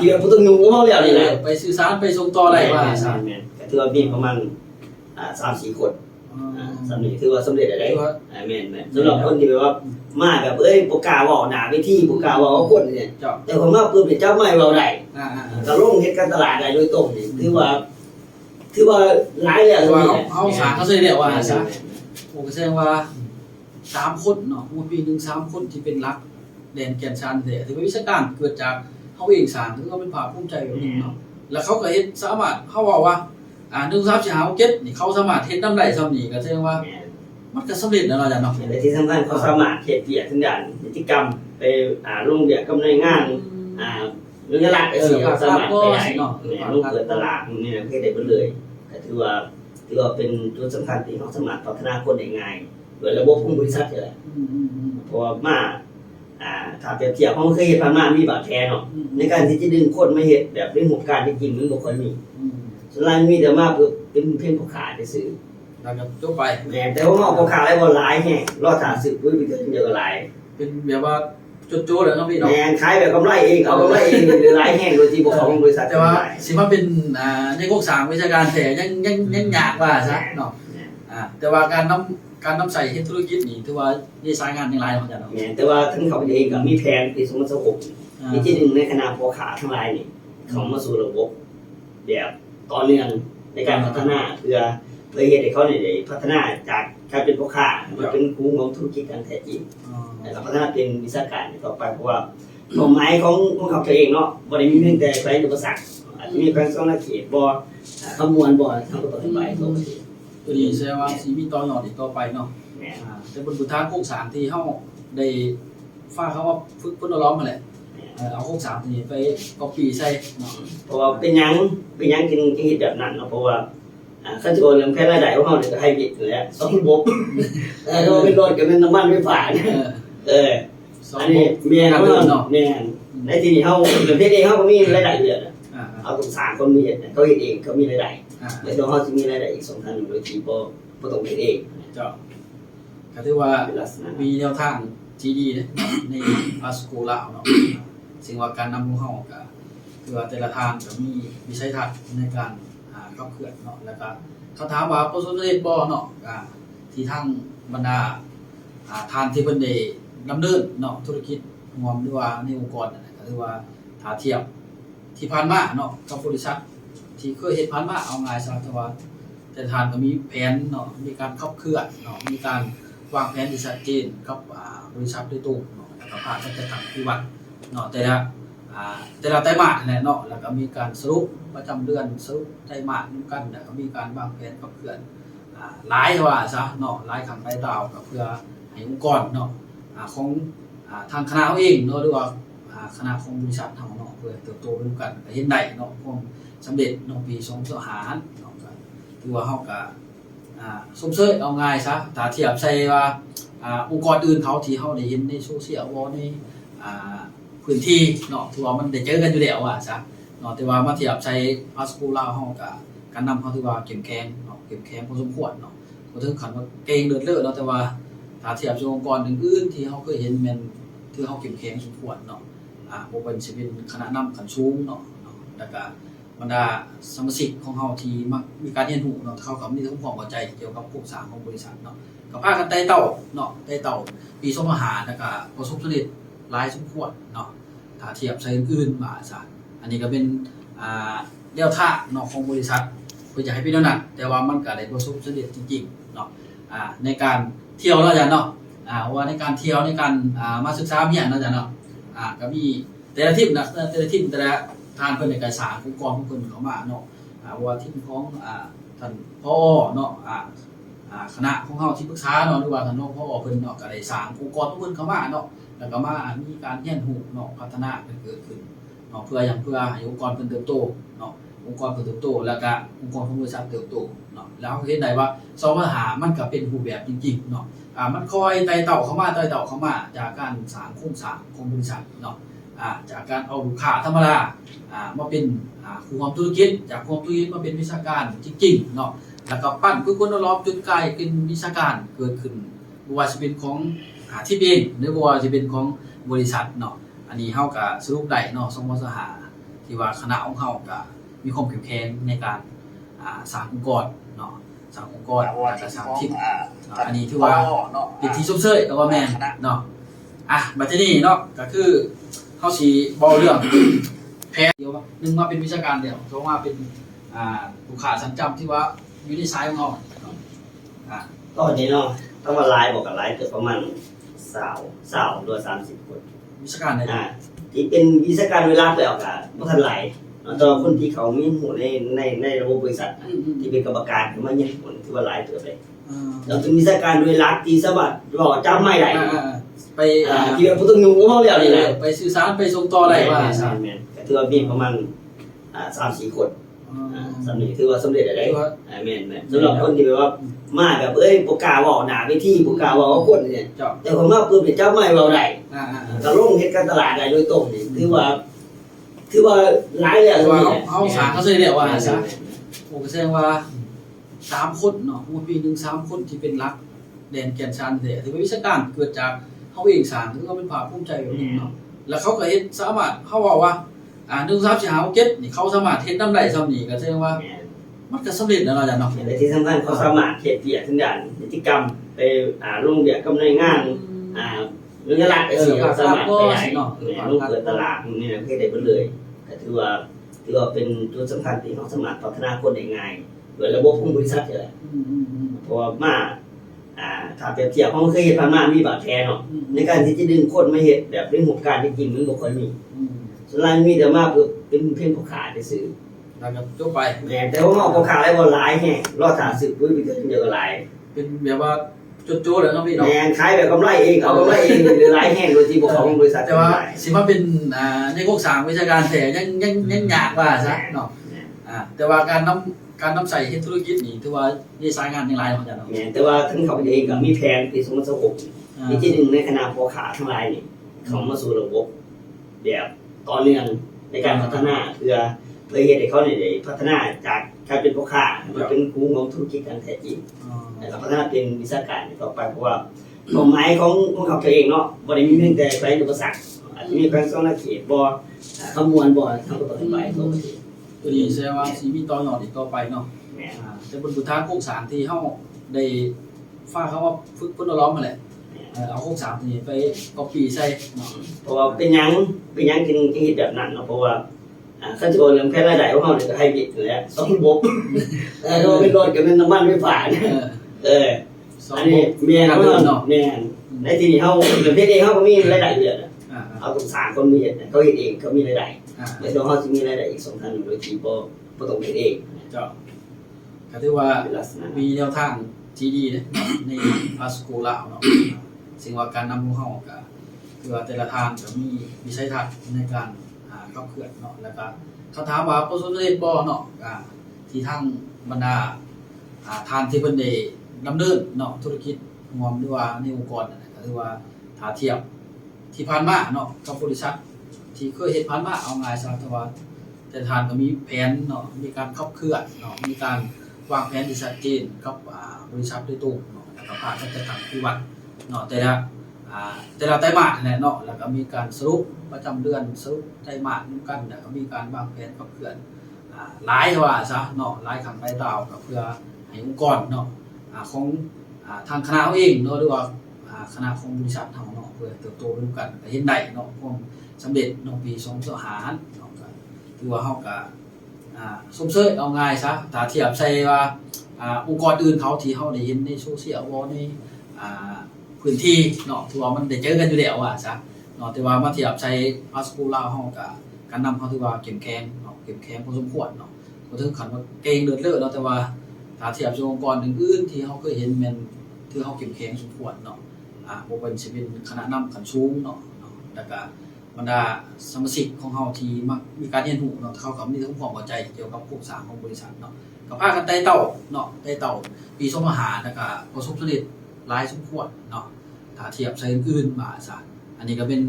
Speaker 5: ที่ผู้ต้องอยู่เขาแล้วนี่แหละ
Speaker 2: ไปสื่อสารไปส่งต่อได้ว่า
Speaker 5: ก็ถือว่ามีประมาณ3-4 คนสำเร็จถือว่าสำเร็จได้แม่นสำหรับคนที่แบบว่ามาแบบโปรกาบอกหนาไปที่โปรกาบอกคนเนี่ยแต่ผมว่าปืนเป็นเจ้าไม่เราได้ก็ลงเฮ็ดการตลาดได้โดยตรงนี่ถือว่าหลายแล้ว
Speaker 2: เขาสารเขาเสียเดียวว่าซะผมก็แสดงว่า3 คนเนาะปีนึง3 คนที่เป็นรักแดนแกนชันแต่ถือว่าวิชาการเกิดจากเขาเองสร้างถือว่าเป็นภาคภูมิใจแบบนึงเนาะแล้วเขาก็เฮ็ดสามารถเขาบอกว่า1 2 3 4 5 6 7นี่เขาสามารถเฮ็ดนำได้ซ้ำนี่ก็แสดงว่ามันก็สำเร็จแล้วอาจารย์เนาะ
Speaker 5: แต่ที่สำคัญเขาสามารถเฮ็ดเวียกทุกอย่างนิติกรรมไปลงเวียกกับหน่วยงานเรื่องหลักก็สิเขาสามารถไปได้ลงเปิดตลาดนี่นะเฮ็ดได้เบิดเลยก็ถือว่าเป็นจุดสำคัญที่เขาสามารถพัฒนาคนได้ง่ายโดยระบบของบริษัทเลยเพราะว่ามาถ้าเปรียบเทียบเขาเคยเฮ็ดผ่านมามีบาดแผลเนาะในการที่จะดึงคนมาเฮ็ดแบบเป็นหุบการจริงๆมันบ่ค่อยมีส่วนหลายมีแต่มาเพื่อเป็นเพียงผู้ขายซื่อ
Speaker 2: แล้วก็จบไป
Speaker 5: แต่ว่าเอาผู้ขายหลายบ่หลายแฮะรอถ้าซื้อปุ๋ยไปเกินเดียวก็หลาย
Speaker 2: เป็นแบบว่าโจ๊ะๆแล้วเนาะพี่เนาะ
Speaker 5: ขายแบบกำไรเองเอากำไรเองหลายแฮงโดยที่บ่ของบริษัท
Speaker 2: แต่ว่าสิมาเป็นในโครงสร้างวิชาการแต่ยังยากว่าซะเนาะแต่ว่าการนำใส่เฮ็ดธุรกิจนี่ถือว่ามีสายงานอย่างหลายของอาจารย์เนาะ
Speaker 5: แต่ว่าทั้งเขาเองก็มีแผนปี2026ที่1ในคณะผู้ค้าทั้งหลายนี่เขามาสู่ระบบแบบต่อเนื่องในการพัฒนาเพื่อเฮ็ดให้เขาได้พัฒนาจากการเป็นผู้ค้ามาเป็นครูของธุรกิจการแท้จริงแล้วพัฒนาเป็นวิชาการต่อไปเพราะว่าเป้าหมายของเขาเองเนาะบ่ได้มีเพียงแต่ไปอุปสรรคอาจจะมีการสร้างเขตบ่ขมวลบ่ทางต่อไปตัว
Speaker 2: นี้แสดงว่าสิมีต่อยอดอีกต่อไปเนาะแต่บนฐานโครงสร้างที่เฮาได้ฟ้าเขาว่าฝึกฝนล้อมมาแหละเอาโครงสร้างนี้ไปcopyใส่เนาะ
Speaker 5: เพราะว่าเป็นหยังจึงเฮ็ดแบบนั้นเนาะเพราะว่าขั้นตอนเรื่องแพร่รายได้ของเฮานี่ก็ให้บิดนั่นแหละ2ระบบโดยเป็นรถกับเป็นน้ำมันไฟฟ้าอันนี้แม่นเนาะแม่นในที่นี้เฮาประเทศเองเฮาก็มีรายได้เยอะเอาต้องสร้างคนมีเฮ็ดเขาเฮ็ดเองเขามีรายได้แล้วเดี๋ยวเฮาสิมีรายได้อีก2ทางโดยที่บ่ต้องเฮ็ดเอง
Speaker 2: เจ้าก็ถือว่ามีแนวทางที่ดีนะในอาสโกลาวเนาะซึ่งว่าการนำของเฮาก็คือว่าแต่ละทางก็มีวิสัยทัศน์ในการขับเคลื่อนเนาะแล้วก็เขาถามว่าประสบความสำเร็จบ่เนาะที่ทางบรรดาทานที่เพิ่นได้ดำเนินเนาะธุรกิจรวมหรือว่าในองค์กรนั่นแหละก็ถือว่าถ้าเทียบที่ผ่านมาเนาะกับบริษัทที่เคยเฮ็ดผ่านมาเอาง่ายซะแต่ทานก็มีแผนเนาะมีการขับเคลื่อนเนาะมีการวางแผนที่ชัดเจนกับบริษัทโดยตรงเนาะแล้วก็ภาคการจัดการปฏิบัติเนาะแต่ละไตรมาสนั่นแหละเนาะแล้วก็มีการสรุปประจำเดือนสรุปไตรมาสนำกันแล้วก็มีการวางแผนขับเคลื่อนหลายว่าซะเนาะหลายครั้งหลายคราวก็เพื่อให้องค์กรเนาะของทางคณะเฮาเองเนาะหรือว่าคณะของบริษัทเฮาเนาะเพื่อเติบโตร่วมกันก็เห็นได้เนาะความสำเร็จในปี2025เนาะก็ถือว่าเฮาก็สมเสยเอาง่ายซะถ้าเทียบใส่ว่าองค์กรอื่นเขาที่เฮาได้เห็นในโซเชียลบ่ในพื้นที่เนาะถือว่ามันได้เจอกันอยู่แล้วว่าซะเนาะแต่ว่ามาเทียบใส่อาสโกลาวเฮาก็การนำเฮาถือว่าเข้มแข็งเนาะเข้มแข็งพอสมควรเนาะบ่ถึงขั้นว่าเก่งเลิศเลิศเนาะแต่ว่าถ้าเทียบกับองค์กรอื่นๆที่เฮาเคยเห็นแม่นถือเฮาเข้มแข็งสมควรเนาะบ่ว่าสิเป็นคณะนำขั้นสูงเนาะแล้วก็บรรดาสมาชิกของเฮาที่มักมีการเรียนรู้เนาะเขาก็มีความเข้าใจเกี่ยวกับโครงสร้างของบริษัทเนาะก็พากันไต่เต้าเนาะไต่เต้าปี2025แล้วก็ประสบความสำเร็จหลายสมควรเนาะถ้าเทียบใช้อื่นมาซะอันนี้ก็เป็นแนวทางเนาะของบริษัทเพื่อจะให้เป็นแนวนั้นแต่ว่ามันก็ได้ประสบความสำเร็จจริงๆเนาะในการเที่ยวแล้วอาจารย์เนาะว่าในการเที่ยวในการมาศึกษาเมียนเนาะอาจารย์เนาะก็มีแต่ละทีมนะแต่ละทีมแต่ละ ทานเพิ่นในการสร้างองค์กรของเพิ่นเข้ามาเนาะว่าทีมของท่านผอเนาะคณะของเฮาที่ปรึกษาเนาะหรือว่าท่านผอเพิ่นเนาะก็ได้สร้างองค์กรของเพิ่นเข้ามาเนาะแล้วก็มามีการเรียนรู้เนาะพัฒนาเกิดขึ้นเนาะเพื่อให้องค์กรเพิ่นเติบโตเนาะองค์กรเพิ่นเติบโตแล้วก็องค์กรของบริษัทเติบโตเนาะแล้วเห็นได้ว่าสองปัญหามันก็เป็นรูปแบบจริงๆเนาะมันคอยไต่เต่าเข้ามาจากการสร้างโครงสร้างของบริษัทเนาะจากการเอาลูกค้าธรรมดามาเป็นผู้ร่วมธุรกิจจากผู้ร่วมธุรกิจมาเป็นวิชาการจริงๆเนาะแล้วก็ปั้นผู้คนรอบจนกลายเป็นวิชาการเกิดขึ้นบ่ว่าจะเป็นของที่เองหรือบ่ว่าจะเป็นของบริษัทเนาะอันนี้เฮาก็สรุปได้เนาะสองปัญหาที่ว่าคณะของเฮาก็มีความเข้มแข็งในการสร้างองค์กรเนาะสร้างองค์กรแล้วก็สร้างทีมอันนี้ถือว่าเป็นที่ชมเชยแล้วว่าแม่นเนาะบัดนี้เนาะก็คือเฮาสิเว้าเรื่องแพ้เดียวว่า1มาเป็นวิชาการเดียว2มาเป็นลูกค้าชั้นจำที่ว่าอยู่ในสายของเฮา
Speaker 5: ตอนนี้เนาะต้องมาไลฟ์บอกกับไลฟ์เกือบประมาณ20หรือ30 คน
Speaker 2: วิชาการไหน
Speaker 5: ที่เป็นวิชาการเวลาไปออกบ่ทันหลายตอนคนที่เขามีหัวในระบบบริษัทที่เป็นกรรมการมาเนี่ยผลที่ว่าหลายเติบเลยแล้วเป็นวิชาการโดยรักตีสวัสดิ์บอกจำไม่ได้
Speaker 2: ไป
Speaker 5: ที่ว่าผู้ต้องอยู่ของเฮาแล้วนี่แหละ
Speaker 2: ไปสื่อสารไปส่งต่อได้ว่า
Speaker 5: แม่นก็ถือว่ามีประมาณ3-4 คนสำเร็จถือว่าสำเร็จได้แม่นสำหรับคนที่แบบว่ามาแบบบ่กล้าเว้าหน้าเวทีบ่กล้าเว้ากับคนเนี่ยแต่ผมว่าปุ๊บเจ้าไม่เว้าได้ก็ลงเฮ็ดการตลาดได้โดยตรงนี่ถือว่าหลายแล้ว
Speaker 2: เฮาสร้างเขาเลยเรียกว่าซะผมก็แสดงว่า3คนเนาะปีนึง3คนที่เป็นหลักแดนแก่นชานแท้ถือว่าวิชาการเกิดจากเฮาเองสร้างถือว่าเป็นภาคภูมิใจแบบนึงเนาะแล้วเขาก็เฮ็ดสามารถเฮาเว้าว่า1 3 4 5 6 7นี่เขาสามารถเฮ็ดนำได้ซำนี้ก็แสดงว่ามันก็สำเร็จแล้วอาจารย์เนาะ
Speaker 5: แต่ที่สำคัญเขาสามารถเฮ็ดเวียกทุกอย่างกิจกรรมไปลงเวียกกับหน่วยงานเรื่องหลักสิเขาสามารถไปได้เนาะลงเปิดตลาดนี่นะเฮ็ดได้เบิดเลยก็ถือว่าเป็นตัวสำคัญที่เขาสามารถพัฒนาคนได้ง่ายโดยระบบของบริษัทนี่แหละเพราะว่าถ้าเปรียบเทียบเขาเคยเฮ็ดผ่านมามีบาดแผลเนาะในการที่จะดึงคนมาเฮ็ดแบบเรื่องของการจริงๆมันบ่ค่อยมีส่วนหลายมีแต่มาเพื่อเป็นเพียงผู้ขายซื่อ
Speaker 2: แล้วก็จบไป
Speaker 5: แต่ว่าเอาผู้ขายได้บ่หลายแฮะรอถ้าซื้อปุ๋ยไปเดี๋ยวก็หลาย
Speaker 2: เป็นแบบว่าโจ๊ะๆแล้วเนาะพี่เนาะ
Speaker 5: ขายแบบกำไรเองเอากำไรเองหลายแฮงโดยที่บ่ของบริษัท
Speaker 2: แต่ว่าสิมาเป็นในโครงสร้างวิชาการแท้ยังยากว่าซะเนาะแต่ว่าการนำใส่เฮ็ดธุรกิจนี่ถือว่ามีสายงานหลายของอาจารย์เนาะ
Speaker 5: แต่ว่าทั้งเขาเองก็มีแผนปี2026ที่1ในคณะพ่อค้าทั้งหลายนี่เขามาสู่ระบบแบบต่อเนื่องในการพัฒนาเพื่อเฮ็ดให้เขาได้พัฒนาจากการเป็นพ่อค้ามาเป็นครูของธุรกิจการแท้จริงแล้วพัฒนาเป็นวิชาการต่อไปเพราะว่าความหมายของเขาเองเนาะบ่ได้มีเพียงแต่แปลงอุปสรรคอาจจะมีแปลงสองเขตบ่ขมวลบ่ทางต่อไปตัว
Speaker 2: นี้แสดงว่าสิมีต่อยอดอีกต่อไปเนาะแต่บนพื้นฐานโครงสร้างที่เฮาได้ฟ้าเขาว่าฝึกคนร้องมาแหละเอาโครงสร้างนี้ไปcopyใส่เนาะ
Speaker 5: เพราะว่าเป็นหยังจึงเฮ็ดแบบนั้นเนาะเพราะว่าคันสิโอนเรื่องแค่รายได้ของเฮานี่ก็ให้บิดอยู่แล้ว2ระบบเราเป็นรถกับน้ำมันไฟฟ้าอันนี้แม่นเนาะแม่นในที่นี้เฮาประเทศเองเฮาก็มีรายได้อยู่แล้วเอาต้องสร้างคนมีเฮ็ดเขาเฮ็ดเองเขามีรายได้แล้วตัวเฮาสิมีรายได้อีก2ทางโดยที่บ่ต้องเฮ็ดเอง
Speaker 2: เจ้าก็ถือว่ามีแนวทางที่ดีในอาสโกลาวเนาะซึ่งว่าการนำของเฮาก็คือว่าแต่ละทางก็มีวิสัยทัศน์ในการขับเคลื่อนเนาะแล้วก็เขาถามว่าประสบความสำเร็จบ่เนาะที่ทางบรรดาทานที่เพิ่นได้ดำเนินเนาะธุรกิจรวมหรือว่าในองค์กรนั่นก็คือว่าถ้าเทียบที่ผ่านมาเนาะกับบริษัทที่เคยเฮ็ดผ่านมาเอาง่ายซะแต่ทานก็มีแผนเนาะมีการขับเคลื่อนเนาะมีการวางแผนที่ชัดเจนกับบริษัทโดยตรงเนาะแล้วก็ผ่านการจัดการปฏิบัติเนาะแต่ละไตรมาสนั่นแหละเนาะแล้วก็มีการสรุปประจำเดือนสรุปไตรมาสนำกันแล้วก็มีการวางแผนขับเคลื่อนหลายว่าซะเนาะหลายครั้งหลายคราวก็เพื่อให้องค์กรเนาะของทางคณะเองเนาะหรือว่าคณะของบริษัทเฮาเนาะเพื่อเติบโตร่วมกันก็เห็นได้เนาะความสำเร็จเนาะปี2025เนาะก็ถือว่าเฮาก็สมเชยเอาง่ายซะถ้าเทียบใส่ว่าองค์กรอื่นเขาที่เฮาได้เห็นในโซเชียลบ่ในพื้นที่เนาะถือว่ามันได้เจอกันอยู่แล้วว่าซะเนาะแต่ว่ามาเทียบใส่อาสกูลาวเฮาก็ การนำเขาถือว่าเข้มแข็งเนาะเข้มแข็งพอสมควรเนาะบ่ถึงขั้นว่าเก่งเลิศเลอเนาะแต่ว่าถ้าเทียบกับองค์กรอื่นๆที่เฮาเคยเห็นแม่นถือเฮาเข้มแข็งสมควรเนาะบ่เป็นสิเป็นคณะนำขั้นสูงเนาะแล้วก็บรรดาสมาชิกของเฮาที่มักมีการเรียนรู้เนาะเขาก็มีความเข้าใจเกี่ยวกับโครงสร้างของบริษัทเนาะก็พากันไต่เต้าเนาะไต่เต้าปี2005แล้วก็ประสบความสำเร็จหลายสมควรเนาะถ้าเทียบใส่อื่นๆมาซะอันนี้ก็เป็น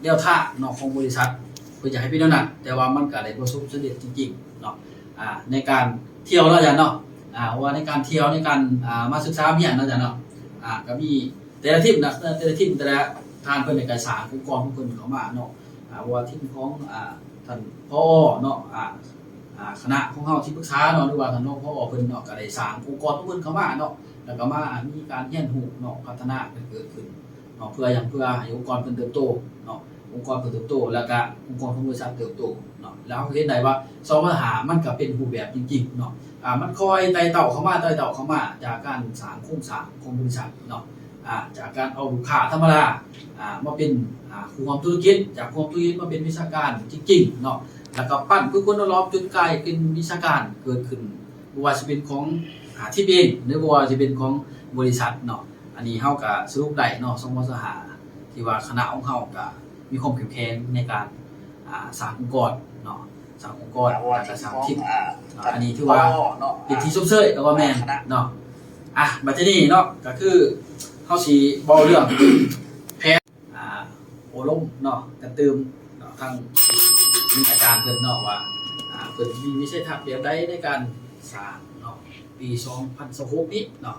Speaker 2: แนวทางเนาะของบริษัทเพื่อจะให้เป็นแนวนั้นแต่ว่ามันก็ได้ประสบความสำเร็จจริงๆเนาะในการเที่ยวเนาะอาจารย์เนาะว่าในการเที่ยวในการมาศึกษาเรียนเนาะอาจารย์เนาะก็มีแต่ละทีมนะแต่ละทีมแต่ละทานเพิ่นในการสร้างองค์กรของเพิ่นเข้ามาเนาะว่าทีมของท่านผอเนาะคณะของเฮาที่ปรึกษาเนาะหรือว่าท่านรองผอเพิ่นเนาะก็ได้สร้างองค์กรของเพิ่นเข้ามาเนาะแล้วก็มามีการเรียนรู้เนาะพัฒนาเกิดขึ้นเนาะเพื่อให้องค์กรเพิ่นเติบโตเนาะองค์กรเพิ่นเติบโตแล้วก็องค์กรของบริษัทเติบโตเนาะแล้วเห็นได้ว่า2ปัญหามันก็เป็นรูปแบบจริงๆเนาะมันคอยไต่เต้าเข้ามาจากการสร้างโครงสร้างของบริษัทเนาะจากการเอาลูกค้าธรรมดามาเป็นผู้ร่วมธุรกิจจากผู้ร่วมธุรกิจมาเป็นวิชาการจริงๆเนาะแล้วก็ปั้นผู้คนรอบจนกลายเป็นวิชาการเกิดขึ้นบ่ว่าจะเป็นของที่เองหรือบ่ว่าจะเป็นของบริษัทเนาะอันนี้เฮาก็สรุปได้เนาะ2ที่ว่าคณะของเฮาก็มีความเข้มแข็งในการสร้างองค์กรเนาะสร้างองค์กรแล้วก็สร้างทีมอันนี้ถือว่าเป็นที่ชมเชยแล้วก็แม่นเนาะบัดนี้เนาะก็คือเฮาสิเว้าเรื่องแพทย์โอลมเนาะกันเติมเนาะทางอาจารย์เพิ่นเนาะว่าเพิ่นมีวิสัยทัศน์แบบใดในการสร้างเนาะปี2026นี้เนาะ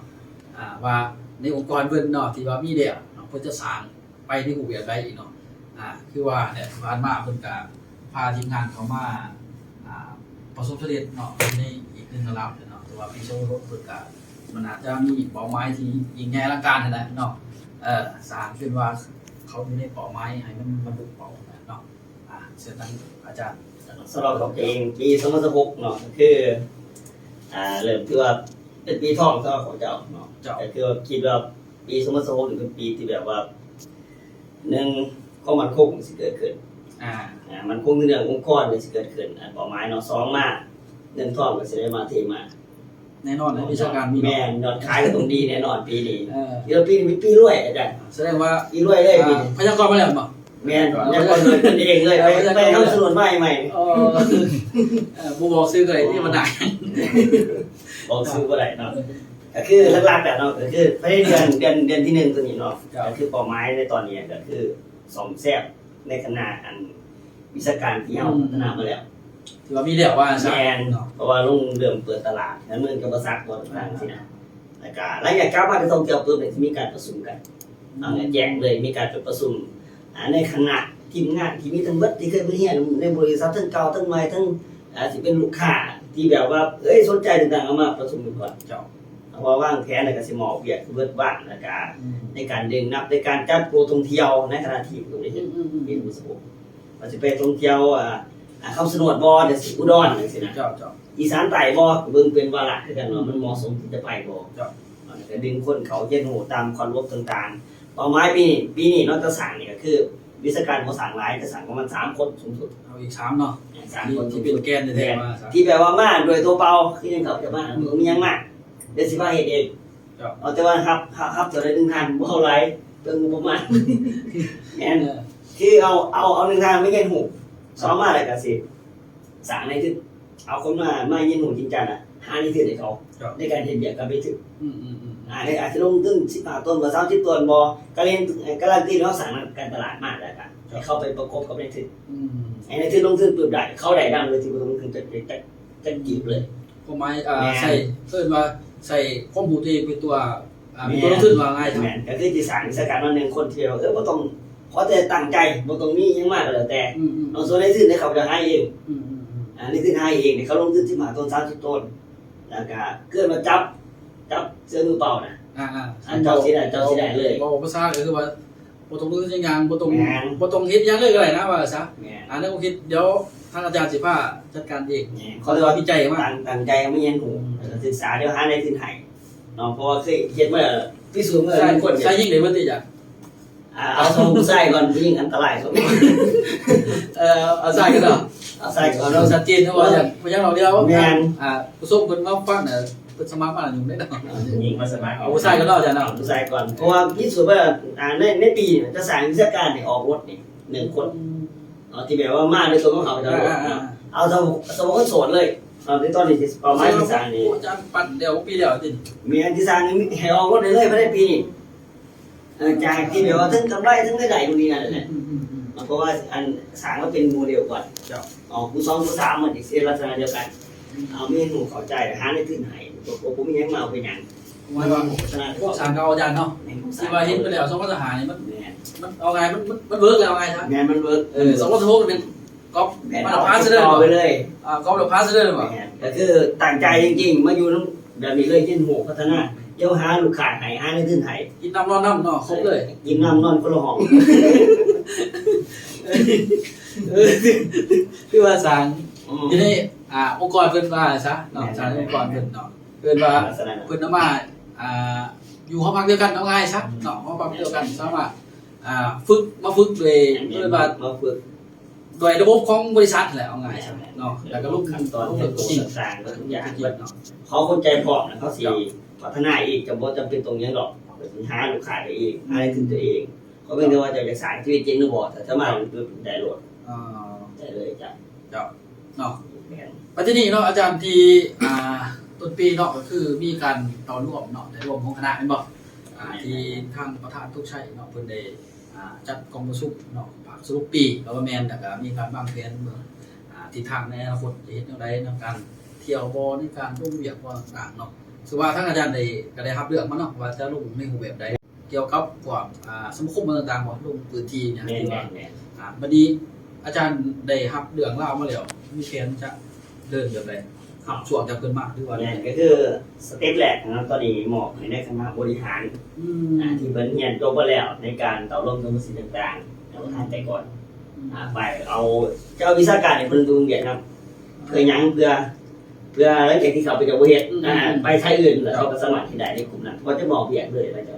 Speaker 2: ว่าในองค์กรเพิ่นเนาะที่ว่ามีแล้วเนาะเพิ่นจะสร้างไปในรูปแบบใดอีกเนาะคือว่าเนี่ยผ่านมาเพิ่นก็พาทีมงานเข้ามาประสบความสำเร็จเนาะในอีกหนึ่งระดับเนาะแต่ว่าปี2026เพิ่นก็มันอาจจะมีเป้าหมายที่ยิ่งใหญ่อลังการนั่นแหละเนาะสร้างขึ้นว่าเขามีในเป้าหมายให้มันบรรลุเป้าเนาะเชิญท่านอาจารย์
Speaker 5: สำหรับผมเองปี2016เนาะก็คือเริ่มที่ว่าเป็นปีทองสำหรับของเจ้าเนาะแต่คือคิดว่าปี2016เป็นปีที่แบบว่า1ความมั่นคงสิเกิดขึ้นมันคงเรื่ององค์กรสิเกิดขึ้นเป้าหมายเนาะ2มาเงินทองก็สิได้มาเทมา
Speaker 2: แน่นอนในวิชาการมี
Speaker 5: แม่ยอดขายก็ต้องดีแน่นอนปีนี้เดี๋ยวปีนี้ปีรวยอาจารย์
Speaker 2: แสดงว่า
Speaker 5: ปีรวยเลยปี
Speaker 2: พยากรณ์มาแล้วบ่
Speaker 5: แม่นพยากรณ์เลยเองเลยไปทำสวนใหม่
Speaker 2: บ่บอกซื้อเลยที่มันได้
Speaker 5: บอกซื้อบ่ได้เนาะก็คือหลักๆแบบเนาะก็คือไปเดือนที่1ตัวนี้เนาะก็คือเป้าหมายในตอนนี้ก็คือซ่อมแซมในคณะวิชาการที่เฮาพัฒนามาแล้ว
Speaker 2: ถือว่ามีแล้วว่า
Speaker 5: แม่นเพราะว่าลุงเริ่มเปิดตลาดแล้วมันก็บ่ซักบ่ต่างๆสินะแล้วก็หลังจากกลับมาที่ท่องเที่ยวปุ๊บเนี่ยสิมีการประชุมกันแจ้งเลยมีการประชุมในคณะทีมงานที่มีทั้งเบิดที่เคยมาเรียนในบริษัททั้งเก่าทั้งใหม่ทั้งสิเป็นลูกค้าที่แบบว่าสนใจต่างๆเอามาประชุมกันก่อนเจ้าเพราะว่าวางแผนแล้วก็สิหมอเวียกเบิดบ้านแล้วก็ในการดึงนับในการจัดโปรท่องเที่ยวในคณะทีมตรงนี้มีผู้สมัครว่าสิไปท่องเที่ยวคำสนวดบ่เดี๋ยวสิอุดรจังซี่นะอีสานใต้บ่เบิ่งเป็นวาระคือกันเนาะมันเหมาะสมที่จะไปบ่ก็ดึงคนเขาเย็นหูตามความรู้ต่างๆเป้าหมายปีนี้เนาะจะสั่งนี่ก็คือวิชาการบ่สั่งหลายจะสั่งประมาณ3คนสูงสุด
Speaker 2: เอาอีก3เนาะ3คนที่เป็นแกนแท้ๆมา
Speaker 5: ที่แบบว่ามาโดยตัวเปล่าคือยังเขาจะมามีหยังมาเดี๋ยวสิว่าเฮ็ดเองเอาแต่ว่าครับจะได้1,000บ่เท่าไหร่เบิ่งบ่มาแม่นคือเอา1,000ไม่เงินหูซ้อมมาแล้วก็สิสร้างในที่เอาคนมาเย็นหูจริงจังหาในที่ให้เขาในการเฮ็ดเวียกก็ไปถึงในอาจจะลงทุน15ต้นบ่30ต้นบ่ก็เรียนการันตีเนาะสร้างการตลาดมาแล้วก็ให้เข้าไปประกบกับในที่ในที่ลงทุนปุ๊บได้เขาได้ดังเลยที่บ่ต้องลงทุนจะจีบเลย
Speaker 2: ก็หมายใส่เพิ่นว่าใส่ข้อมูลตัวเองเป็นตัวมีตัวลงทุนว่าง่ายครับ
Speaker 5: ก็คือสิสร้างวิชาการมา1คนเที่ยวบ่ต้องขอแต่ตั้งใจบ่ต้องมีหยังมากก็แล้วแต่เอาส่วนในที่ให้เขาจะให้เองนี่คือให้เองเขาลงทุนที่มาต้น30ต้นแล้วก็เกิดมาจับเสื้อมือเปล่านะเจ้าสิได้เลย
Speaker 2: บ่ภาษาก็คือว่าบ่ต้องรู้จังหยังบ่ต้องเฮ็ดหยังเลยก็ได้นะว่าซะนั้นผมคิดเดี๋ยวทางอาจารย์สิพาจัดการเอง
Speaker 5: เขาเรียกว่าวิจัยมาตั้งใจไม่ยันหูศึกษาเดี๋ยวหาในที่ให้เนาะเพราะว่าเคยเฮ็ดมาพิสูจน์มา
Speaker 2: คนใช้ยิ่งได้บ่ติจ้ะ
Speaker 5: เอาสองผู้ชายก่อนผู้หญิงอันตรายสุด
Speaker 2: เอาใส่กันเนาะ
Speaker 5: เอาใส่ก่อน
Speaker 2: เราชัดเจนเพราะว่าอย่างพยังเราเดียว
Speaker 5: แม่น
Speaker 2: ผู้ชมเพิ่นมาฟังเนี่ยเพิ่นสมัครมาอยู่ได้เนาะ
Speaker 3: ยิงมาสมัคร
Speaker 2: เอาผู้ชายกันเนาะอาจารย์
Speaker 5: เอา
Speaker 2: เนาะ
Speaker 5: ผู้ชายก่อนเพราะว่าพิสูจน์ว่าในปีเนี่ยจะสั่งวิชาการเนี่ยออกรถนี่1 คนที่แบบว่ามาด้วยตัวของเขาจะเอาสมมติโสดเลยตอนตอนนี้เป้าหมายที่สั่งนี่
Speaker 2: อาจารย์ปั่นเดี๋ยวปีเดียวจริง
Speaker 5: มีอันที่สั่งนี่ให้ออกรถเลยภายในปีนี้จากที่แบบว่าทั้งกำไรทั้งได้ตรงนี้นั่นแหละเพราะว่าอันสั่งว่าเป็นโมเดลก่อนออกผู้2ผู้3เหมือนอีกเสียลักษณะเดียวกันเอาเมนูเข้าใจหาในขึ้นให้ตัวผมยังมาเอาไปยัง
Speaker 2: ว่าพวกสารเก่าอาจารย์เนาะที่ว่าเห็นไปแล้วสองมาตรฐานนี่มันเอาไงมันเวิร์กแล้วเอาไงครับ
Speaker 5: งานมันเวิร์ก
Speaker 2: สองมาตรฐานเป็นก๊อปมาพาสเดอร์
Speaker 5: ไปเลย
Speaker 2: ก๊อปหรือพาสเดอร์ป่ะ
Speaker 5: ก็คือตั้งใจจริงๆมาอยู่แบบนี้เลยยินหูพัฒนาเจ้าหาลูกค้าให้หาในขึ้นให้
Speaker 2: กินน้ำร้อนน้ำเนาะครบเลย
Speaker 5: กินน้ำนอนคนละห้อง
Speaker 2: คือว่าสารทีนี้องค์กรเพิ่นว่าซะเนาะสารองค์กรเพิ่นเนาะเพิ่นว่าเพิ่นเอามาอยู่ห้องพักเดียวกันเอาง่ายซะเนาะห้องพักเดียวกันสามารถฝึกโดยเพิ่นว่า
Speaker 5: มาฝึก
Speaker 2: โดยระบบของบริษัทแหละเอาง่ายซะเนาะแล้วก็ลูก
Speaker 5: ขั้นตอน
Speaker 2: ลูก
Speaker 5: เรื่อง
Speaker 2: จริง
Speaker 5: ต่างๆทุกอย่าง
Speaker 2: เนาะ
Speaker 5: เขาคนใจพร้อมนะเขาสิพัฒนาอีกจำเป็นตรงนี้หรอกหาลูกค้าได้เองหาได้ถึงตัวเองเขาไม่ได้ว่าจะสายชีวิตจริงหรือบ่แต่ถ้ามาได้โหลดได้เลยจ้ะ
Speaker 2: เนาะปัจจุบันเนาะอาจารย์ที่ต้นปีเนาะก็คือมีการต่อร่วมเนาะในรวมของคณะเป็นบ่ที่ทางประธานทุกชัยเนาะเพิ่นได้จัดกองประชุมเนาะภาคสรุปปีแล้วก็แม่นแล้วก็มีการวางแผนเมืองทิศทางในอนาคตจะเฮ็ดแนวใดในการเที่ยวบ่ในการร่วมเวียกบ่ต่างๆเนาะซึ่งว่าทางอาจารย์ได้ก็ได้รับเลือกมาเนาะว่าจะลงในรูปแบบใดเกี่ยวกับพวกสมาคมต่างๆบ่ลงพื้นที่เนี่ยที่ว่าบัดนี้อาจารย์ได้รับเรื่องราวมาแล้วมีแผนจะเดินแบบใดครับช่วงจะเพิ่นมาหรือว่า
Speaker 5: เนี่ยก็คือสเต็ปแรกนะครับตอนนี้หมอบให้ได้คณะบริหารที่เพิ่นเรียนจบไปแล้วในการต่อรองกับสิ่งต่างๆแล้วทานแต่ก่อนไปเอาเจ้าวิชาการในเพิ่นดูเวียดนามเพื่อหยังเพื่อหลังจากที่เขาไปกับประเทศไปใช้อื่นแล้วเขาก็สมัครที่ได้ในกลุ่มนั้นเขาจะบอกเวียดเลยนะจ๊ะ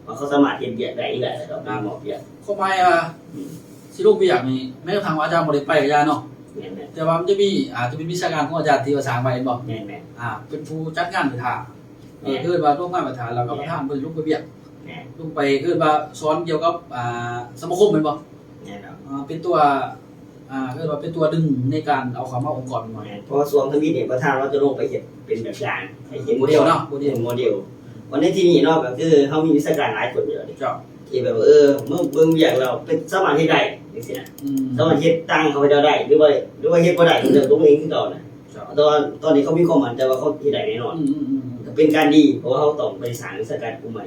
Speaker 5: ว่าเขาสมัครเรียนเวียดได้อีกแหละแล้วก็หมอบเวียด
Speaker 2: เข้าไปสิลูกเวียกนี่แม้กระทั่งอาจารย์บ่ได้ไปกับอาจารย์เนาะ
Speaker 5: แม่น
Speaker 2: แต่ว่ามันจะมีจะเป็นวิชาการของอาจารย์ที่ว่าสร้างไว้บ่
Speaker 5: ๆแม่น
Speaker 2: เป็นผู้จัดงานไปถ่าคือว่าร่วมงานไปถ่าแล้วก็ประธานเพิ่นลูกไปเวียก
Speaker 5: แม่น
Speaker 2: ลงไปคือว่าสอนเกี่ยวกับสมาคมแม่นบ่
Speaker 5: แม่นครับ
Speaker 2: เป็นตัวคือว่าเป็นตัวดึงในการเอาเข้ามาองค์กรหน่อย
Speaker 5: เพราะว่าสวมทวีตเนี่ยประธานว่าจะลงไปเห็นเป็นแบบอย่างให้เห็น
Speaker 2: โมเดลเนาะโมเดล
Speaker 5: โมเดลวันนี้ที่นี่เนาะก็คือเขามีวิชาการหลายคนเยอะเลย
Speaker 2: เจ้า
Speaker 5: ที่แบบเมื่อเบิ่งอย่างเราเป็นสมาธิได้จังซี่นะสมาธิตั้งเขาไปได้หรือว่าเฮ็ดบ่ได้เดี๋ยวตัวเองคือเก่านะ
Speaker 2: เจ้า
Speaker 5: ตอนนี้เขามีความมั่นใจว่าเขาเฮ็ดได้แน่นอนก็เป็นการดีเพราะว่าเขาต้องไปสร้างวิชาการกลุ่มใหม่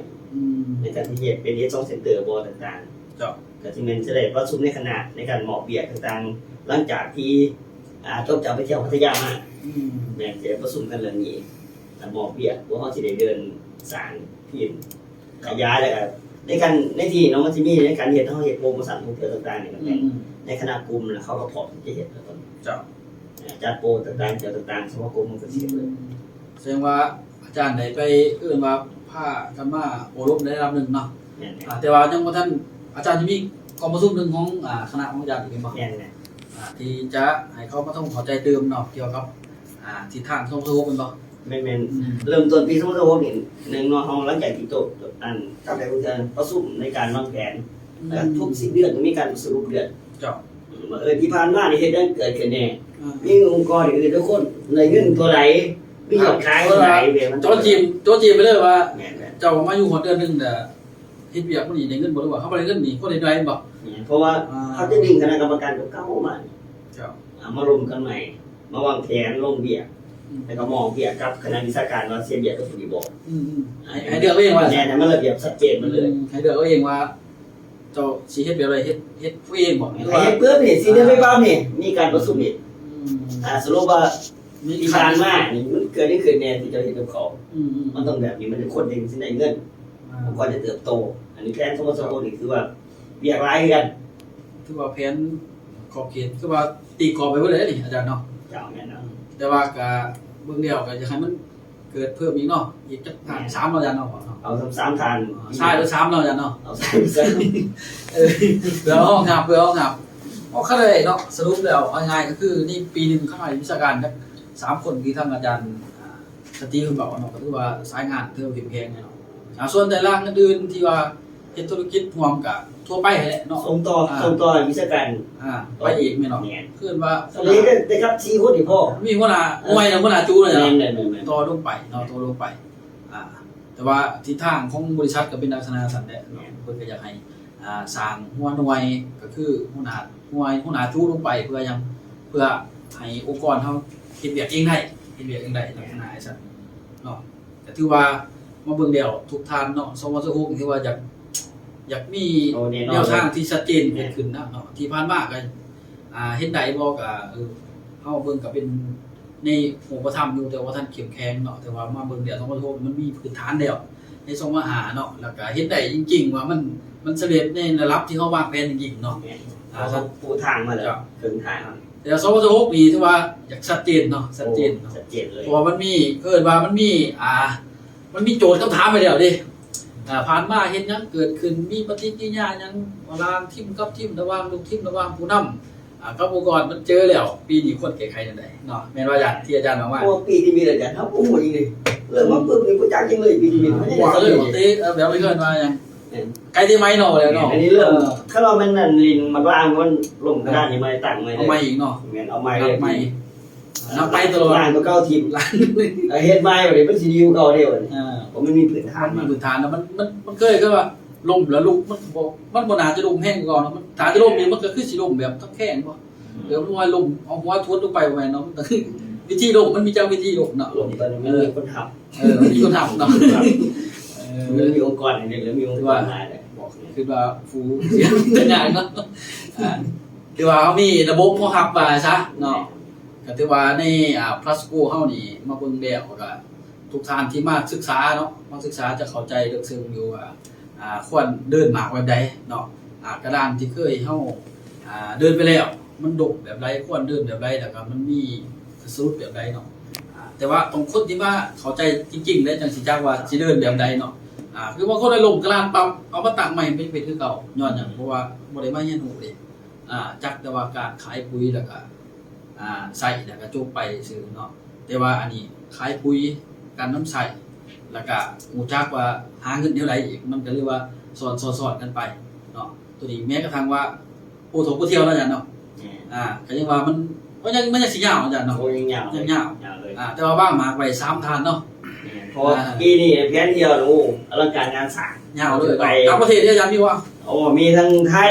Speaker 5: ในการที่เฮ็ดเป็นH2 Center บ่ต่างๆ
Speaker 2: เจ้า
Speaker 5: ก็ที่มันจะได้ประชุมในคณะในการหมอบเบียดต่างๆหลังจากที่จบจากไปเที่ยวพัทยามาแม่จะประชุมกันเรื่องนี้หมอบเบียดว่าเขาจะได้เดินสารพิมพ์ขยายแล้วก็ในที่น้องมันจะมีในการเห็นเขาเห็นโปรโมชั่นทุกเที่ยวต่างๆเนี่ยในคณะกลุ่มแล้วเขาก็พร้อมจะเห็นแล้วก็
Speaker 2: เจ้า
Speaker 5: จัดโปรต่างๆเที่ยวต่างๆสมาคมมันก็เสียเลย
Speaker 2: แสดงว่าอาจารย์ได้ไปเอื้อนว่าผ้ากันมาโอรบได้รับหนึ่งเนาะ
Speaker 5: แม่น
Speaker 2: แต่ว่ายังบ่ท่านอาจารย์จะมีกองประชุมหนึ่งของคณะของอาจารย์อีกบ่
Speaker 5: แม่น
Speaker 2: ที่จะให้เขามาต้องเข้าใจเติมเนาะเกี่ยวกับทิศทางสมมุติเป็นบ่
Speaker 5: แม่นเริ่มต้นปี2016นี่หนึ่งเนาะเฮาหลังจากที่จบอันทำได้เพื่อนประชุมในการวางแผนแล้วทุก10 เดือนจะมีการสรุปเดือน
Speaker 2: เจ้า
Speaker 5: ที่ผ่านมานี่เฮ็ดได้เกิดขึ้นแน่มีองค์กรอื่นทุกคนในเงินตัวไหลมียอดขายเท่าไหร่แบบมัน
Speaker 2: โจจีมไปเลยว่า
Speaker 5: แม่น
Speaker 2: เจ้ามาอยู่หัวเดือนนึงแต่เฮ็ดเวียกบ่นี่ได้เงินบ่หรือว่าเขาบ่ได้เงินนี่คนได้บ่
Speaker 5: ๆเพราะว่าเขาจะดึงคณะกรรมการเก่าๆมา
Speaker 2: เจ้าม
Speaker 5: ารวมกันใหม่มาวางแผนลงเบี้ยแล้วก็มองเบี้ยกับคณะวิชาการว่าเสียเบี้ยกับผู้ดีบอก
Speaker 2: ให้เลือกเองว่า
Speaker 5: แน่มันระเบียบชัดเจนมาเลย
Speaker 2: ให้เลือกเองว่าเจ้าสิเฮ็ดแบบไรเฮ็ดผู้เองบ่
Speaker 5: ใครเพิ่มนี่สิได้ไปบ้างนี่มีการประชุมนี่สรุปว่า
Speaker 2: มี
Speaker 5: ที่
Speaker 2: คั
Speaker 5: ผ่าน นมานี่มันเกิดได้ขึ้นแน่ที่จะเห็นกับเขา
Speaker 2: อืม
Speaker 5: มันต้องแบบนี้มันเป็นคนเองสิได้เงินองค์กรจะเติบโตอันนี้แผนสมสมนี่คือว่าเบี้ยรายกัน
Speaker 2: คือว่าแผนขอบเขตคือว่าตีกรอบไปเบิดเลยนี่อาจารย์เนาะ
Speaker 5: เจ้าแม่นเนาะ
Speaker 2: แต่ว่าก็เบื้องเดียวก็จะให้มัน เกิดเพิ่มอีกเนาะอีกจักทาน3แล้วอาจารย์เนาะ
Speaker 5: เอา3 ทาน
Speaker 2: ใช่หรือ3แล้วอาจารย์เนาะ
Speaker 5: เอา3
Speaker 2: เพื่อห้องงับก็เลยเนาะสรุปแล้วเอาง่ายก็คือนี่ปีนึงเข้ามาวิชาการครับ3คนที่ท่านอาจารย์สตีคุณบอกเนาะก็คือว่าสายงานเท่าผิวแพงเนาะส่วนแต่ละอื่นที่ว่าเฮ็ดธุรกิจรวมกับทั่วไปแหละเนาะ
Speaker 5: ส่งต่อวิชาการ
Speaker 2: ไปอีกแม่เนาะคือว่า
Speaker 5: ตอนนี้ได้ครับ4 คนที่พ่อ
Speaker 2: มีหัวหน้าหน่วยหัวหน้าจูเลย
Speaker 5: แม่
Speaker 2: เนาะ
Speaker 5: น
Speaker 2: ต่อลงไปเนาะต่อลงไปแต่ว่าทิศทางของบริษัทก็เป็นลักษณะสั่นแหละเนาะเพิ่นก็อยากให้สร้างหัวหน่วยก็คือหัวหน้าจูลงไปเพื่อให้องค์กรเฮาเฮ็ดเวียกเองได้ลักษณะไอ้ซั่นเนาะก็ถือว่ามาเบิ่งแล้วทุกท่านเนาะสมสกุลที่ว่าอยากมีแนวทางที่ชัดเจนเกิดขึ้นนะเนาะที่ผ่านมาก็เฮ็ดได้บ่ก็เฮาเบิ่งก็เป็นในองค์ประทับอยู่แต่ว่าท่านเข้มแข็งเนาะแต่ว่ามาเบิ่งเดี๋ยวสมสกุลมันมีพื้นฐานแล้วในทรงมหาเนาะแล้วก็เฮ็ดได้จริงๆว่ามันสำเร็จในระดับที่เฮาวางแผนจริงๆเนาะ
Speaker 5: เขาปูทางมาแล้วถึงทาง
Speaker 2: แต่สมสกุลนี่ถือว่าอยากชัดเจนเนาะชัดเจนเนาะ
Speaker 5: ชัดเจนเลย
Speaker 2: เพราะว่ามันมีมันมีโจทย์คำถามไปแล้วดิผ่านมาเห็นยังเกิดขึ้นมีปฏิกิริยายังเวลาทีมกับทีมระหว่างลูกทีมระหว่างผู้นำกับองค์กรมันเจอแล้วปีนี้ควรแก้ไขจังไดเนาะแม่นว่าอย่างที่อาจารย์บอกว่า
Speaker 5: โอ้ปีที่มีอะไรกันครับโอ้โหจริงเลยเรื่องมันปุ๊บนี่กูจักจริงเลยปีที่มีไม่
Speaker 2: ว่า
Speaker 5: ได้
Speaker 2: เลยบอกตีแบบไม่เกินว่ายังไกลที่ไม้เนาะแล้วเนาะ
Speaker 5: อันนี้เรื่องถ้าเรามันนั่นลินมันว่างมันลงกระดานนี่ไม่ตั้งไม่
Speaker 2: เอาไม้อีกเนาะ
Speaker 5: เหมือนเอาไม้
Speaker 2: นับไม้นับไปตลอด
Speaker 5: ร้านก็เก้าทีม
Speaker 2: ร้าน
Speaker 5: เฮ็ดไม้แบบนี้มันสิดีกว่าเก่าเดียวผมไม่มีพื้นฐาน
Speaker 2: มันมีพื้นฐานแล้วมันเคยก็ว่าล่มแล้วลุกมันบ่น่าจะล่มแห้งก่อนเนาะมันถ้าจะล่มนี่มันก็คือสิล่มแบบทั้งแข้งบ่เดี๋ยวหัวล่มเอาหัวทวนลงไปประมาณเนาะวิธีล่มมันมีเจ้าวิธีล่มเนาะ
Speaker 5: ลงตอนนี้มีคนท
Speaker 2: มีคนทำเนาะ
Speaker 5: ำมันมีองค์กรอย่างนี้หรือมีองค์กรหลายเลย
Speaker 2: บอกคือว่าฟูเสียงงานเนาะคือว่าเขามีระบบพวกฮับมาซะเนาะก็ถือว่าในplus go เฮานี่มาเบิ่งแล้วก็ทุกท่านที่มาศึกษาเนาะมาศึกษาจะเข้าใจลึกซึ้งอยู่ว่าควรเดินหมากแบบใดเนาะกระดานที่เคยเฮาเดินไปแล้วมันดกแบบไรควรเดินแบบไรแล้วก็มันมีสรุปแบบไรเนาะแต่ว่าตรงคนที่ว่าเข้าใจจริงๆได้จังสิจักว่าสิเดินแบบใดเนาะคือว่าคนได้ลงกระดานปั๊บเอามาตั้งใหม่เป็นคือเก่าย้อนหยังเพราะว่าบ่ได้มาเรียนรู้เด้จักแต่ว่าการขายปุ๋ยแล้วก็ใส่แล้วก็จบไปซื่อเนาะแต่ว่าอันนี้ขายปุ๋ยการน้ำใส่แล้วก็รู้จักว่าหาเงินเท่าไหร่อีกมันก็เรียกว่าสอนกันไปเนาะตัวนี้แม้กระทั่งว่าผู้ถกผู้เที่ยวแล้วจังเนาะก็ยังว่ามันยังสิยาวอาจารย์เนาะ
Speaker 5: โอ้ยังยาวเลย
Speaker 2: แต่ว่าบ้างหมากไว้3ทานเนาะ
Speaker 5: เพราะปีนี้แผนเที่ยวโอ้อลังการงานสร้าง
Speaker 2: ยาวเลยต่างประเทศเนี่ยอาจารย์มีว่า
Speaker 5: โอ้มีทั้งไทย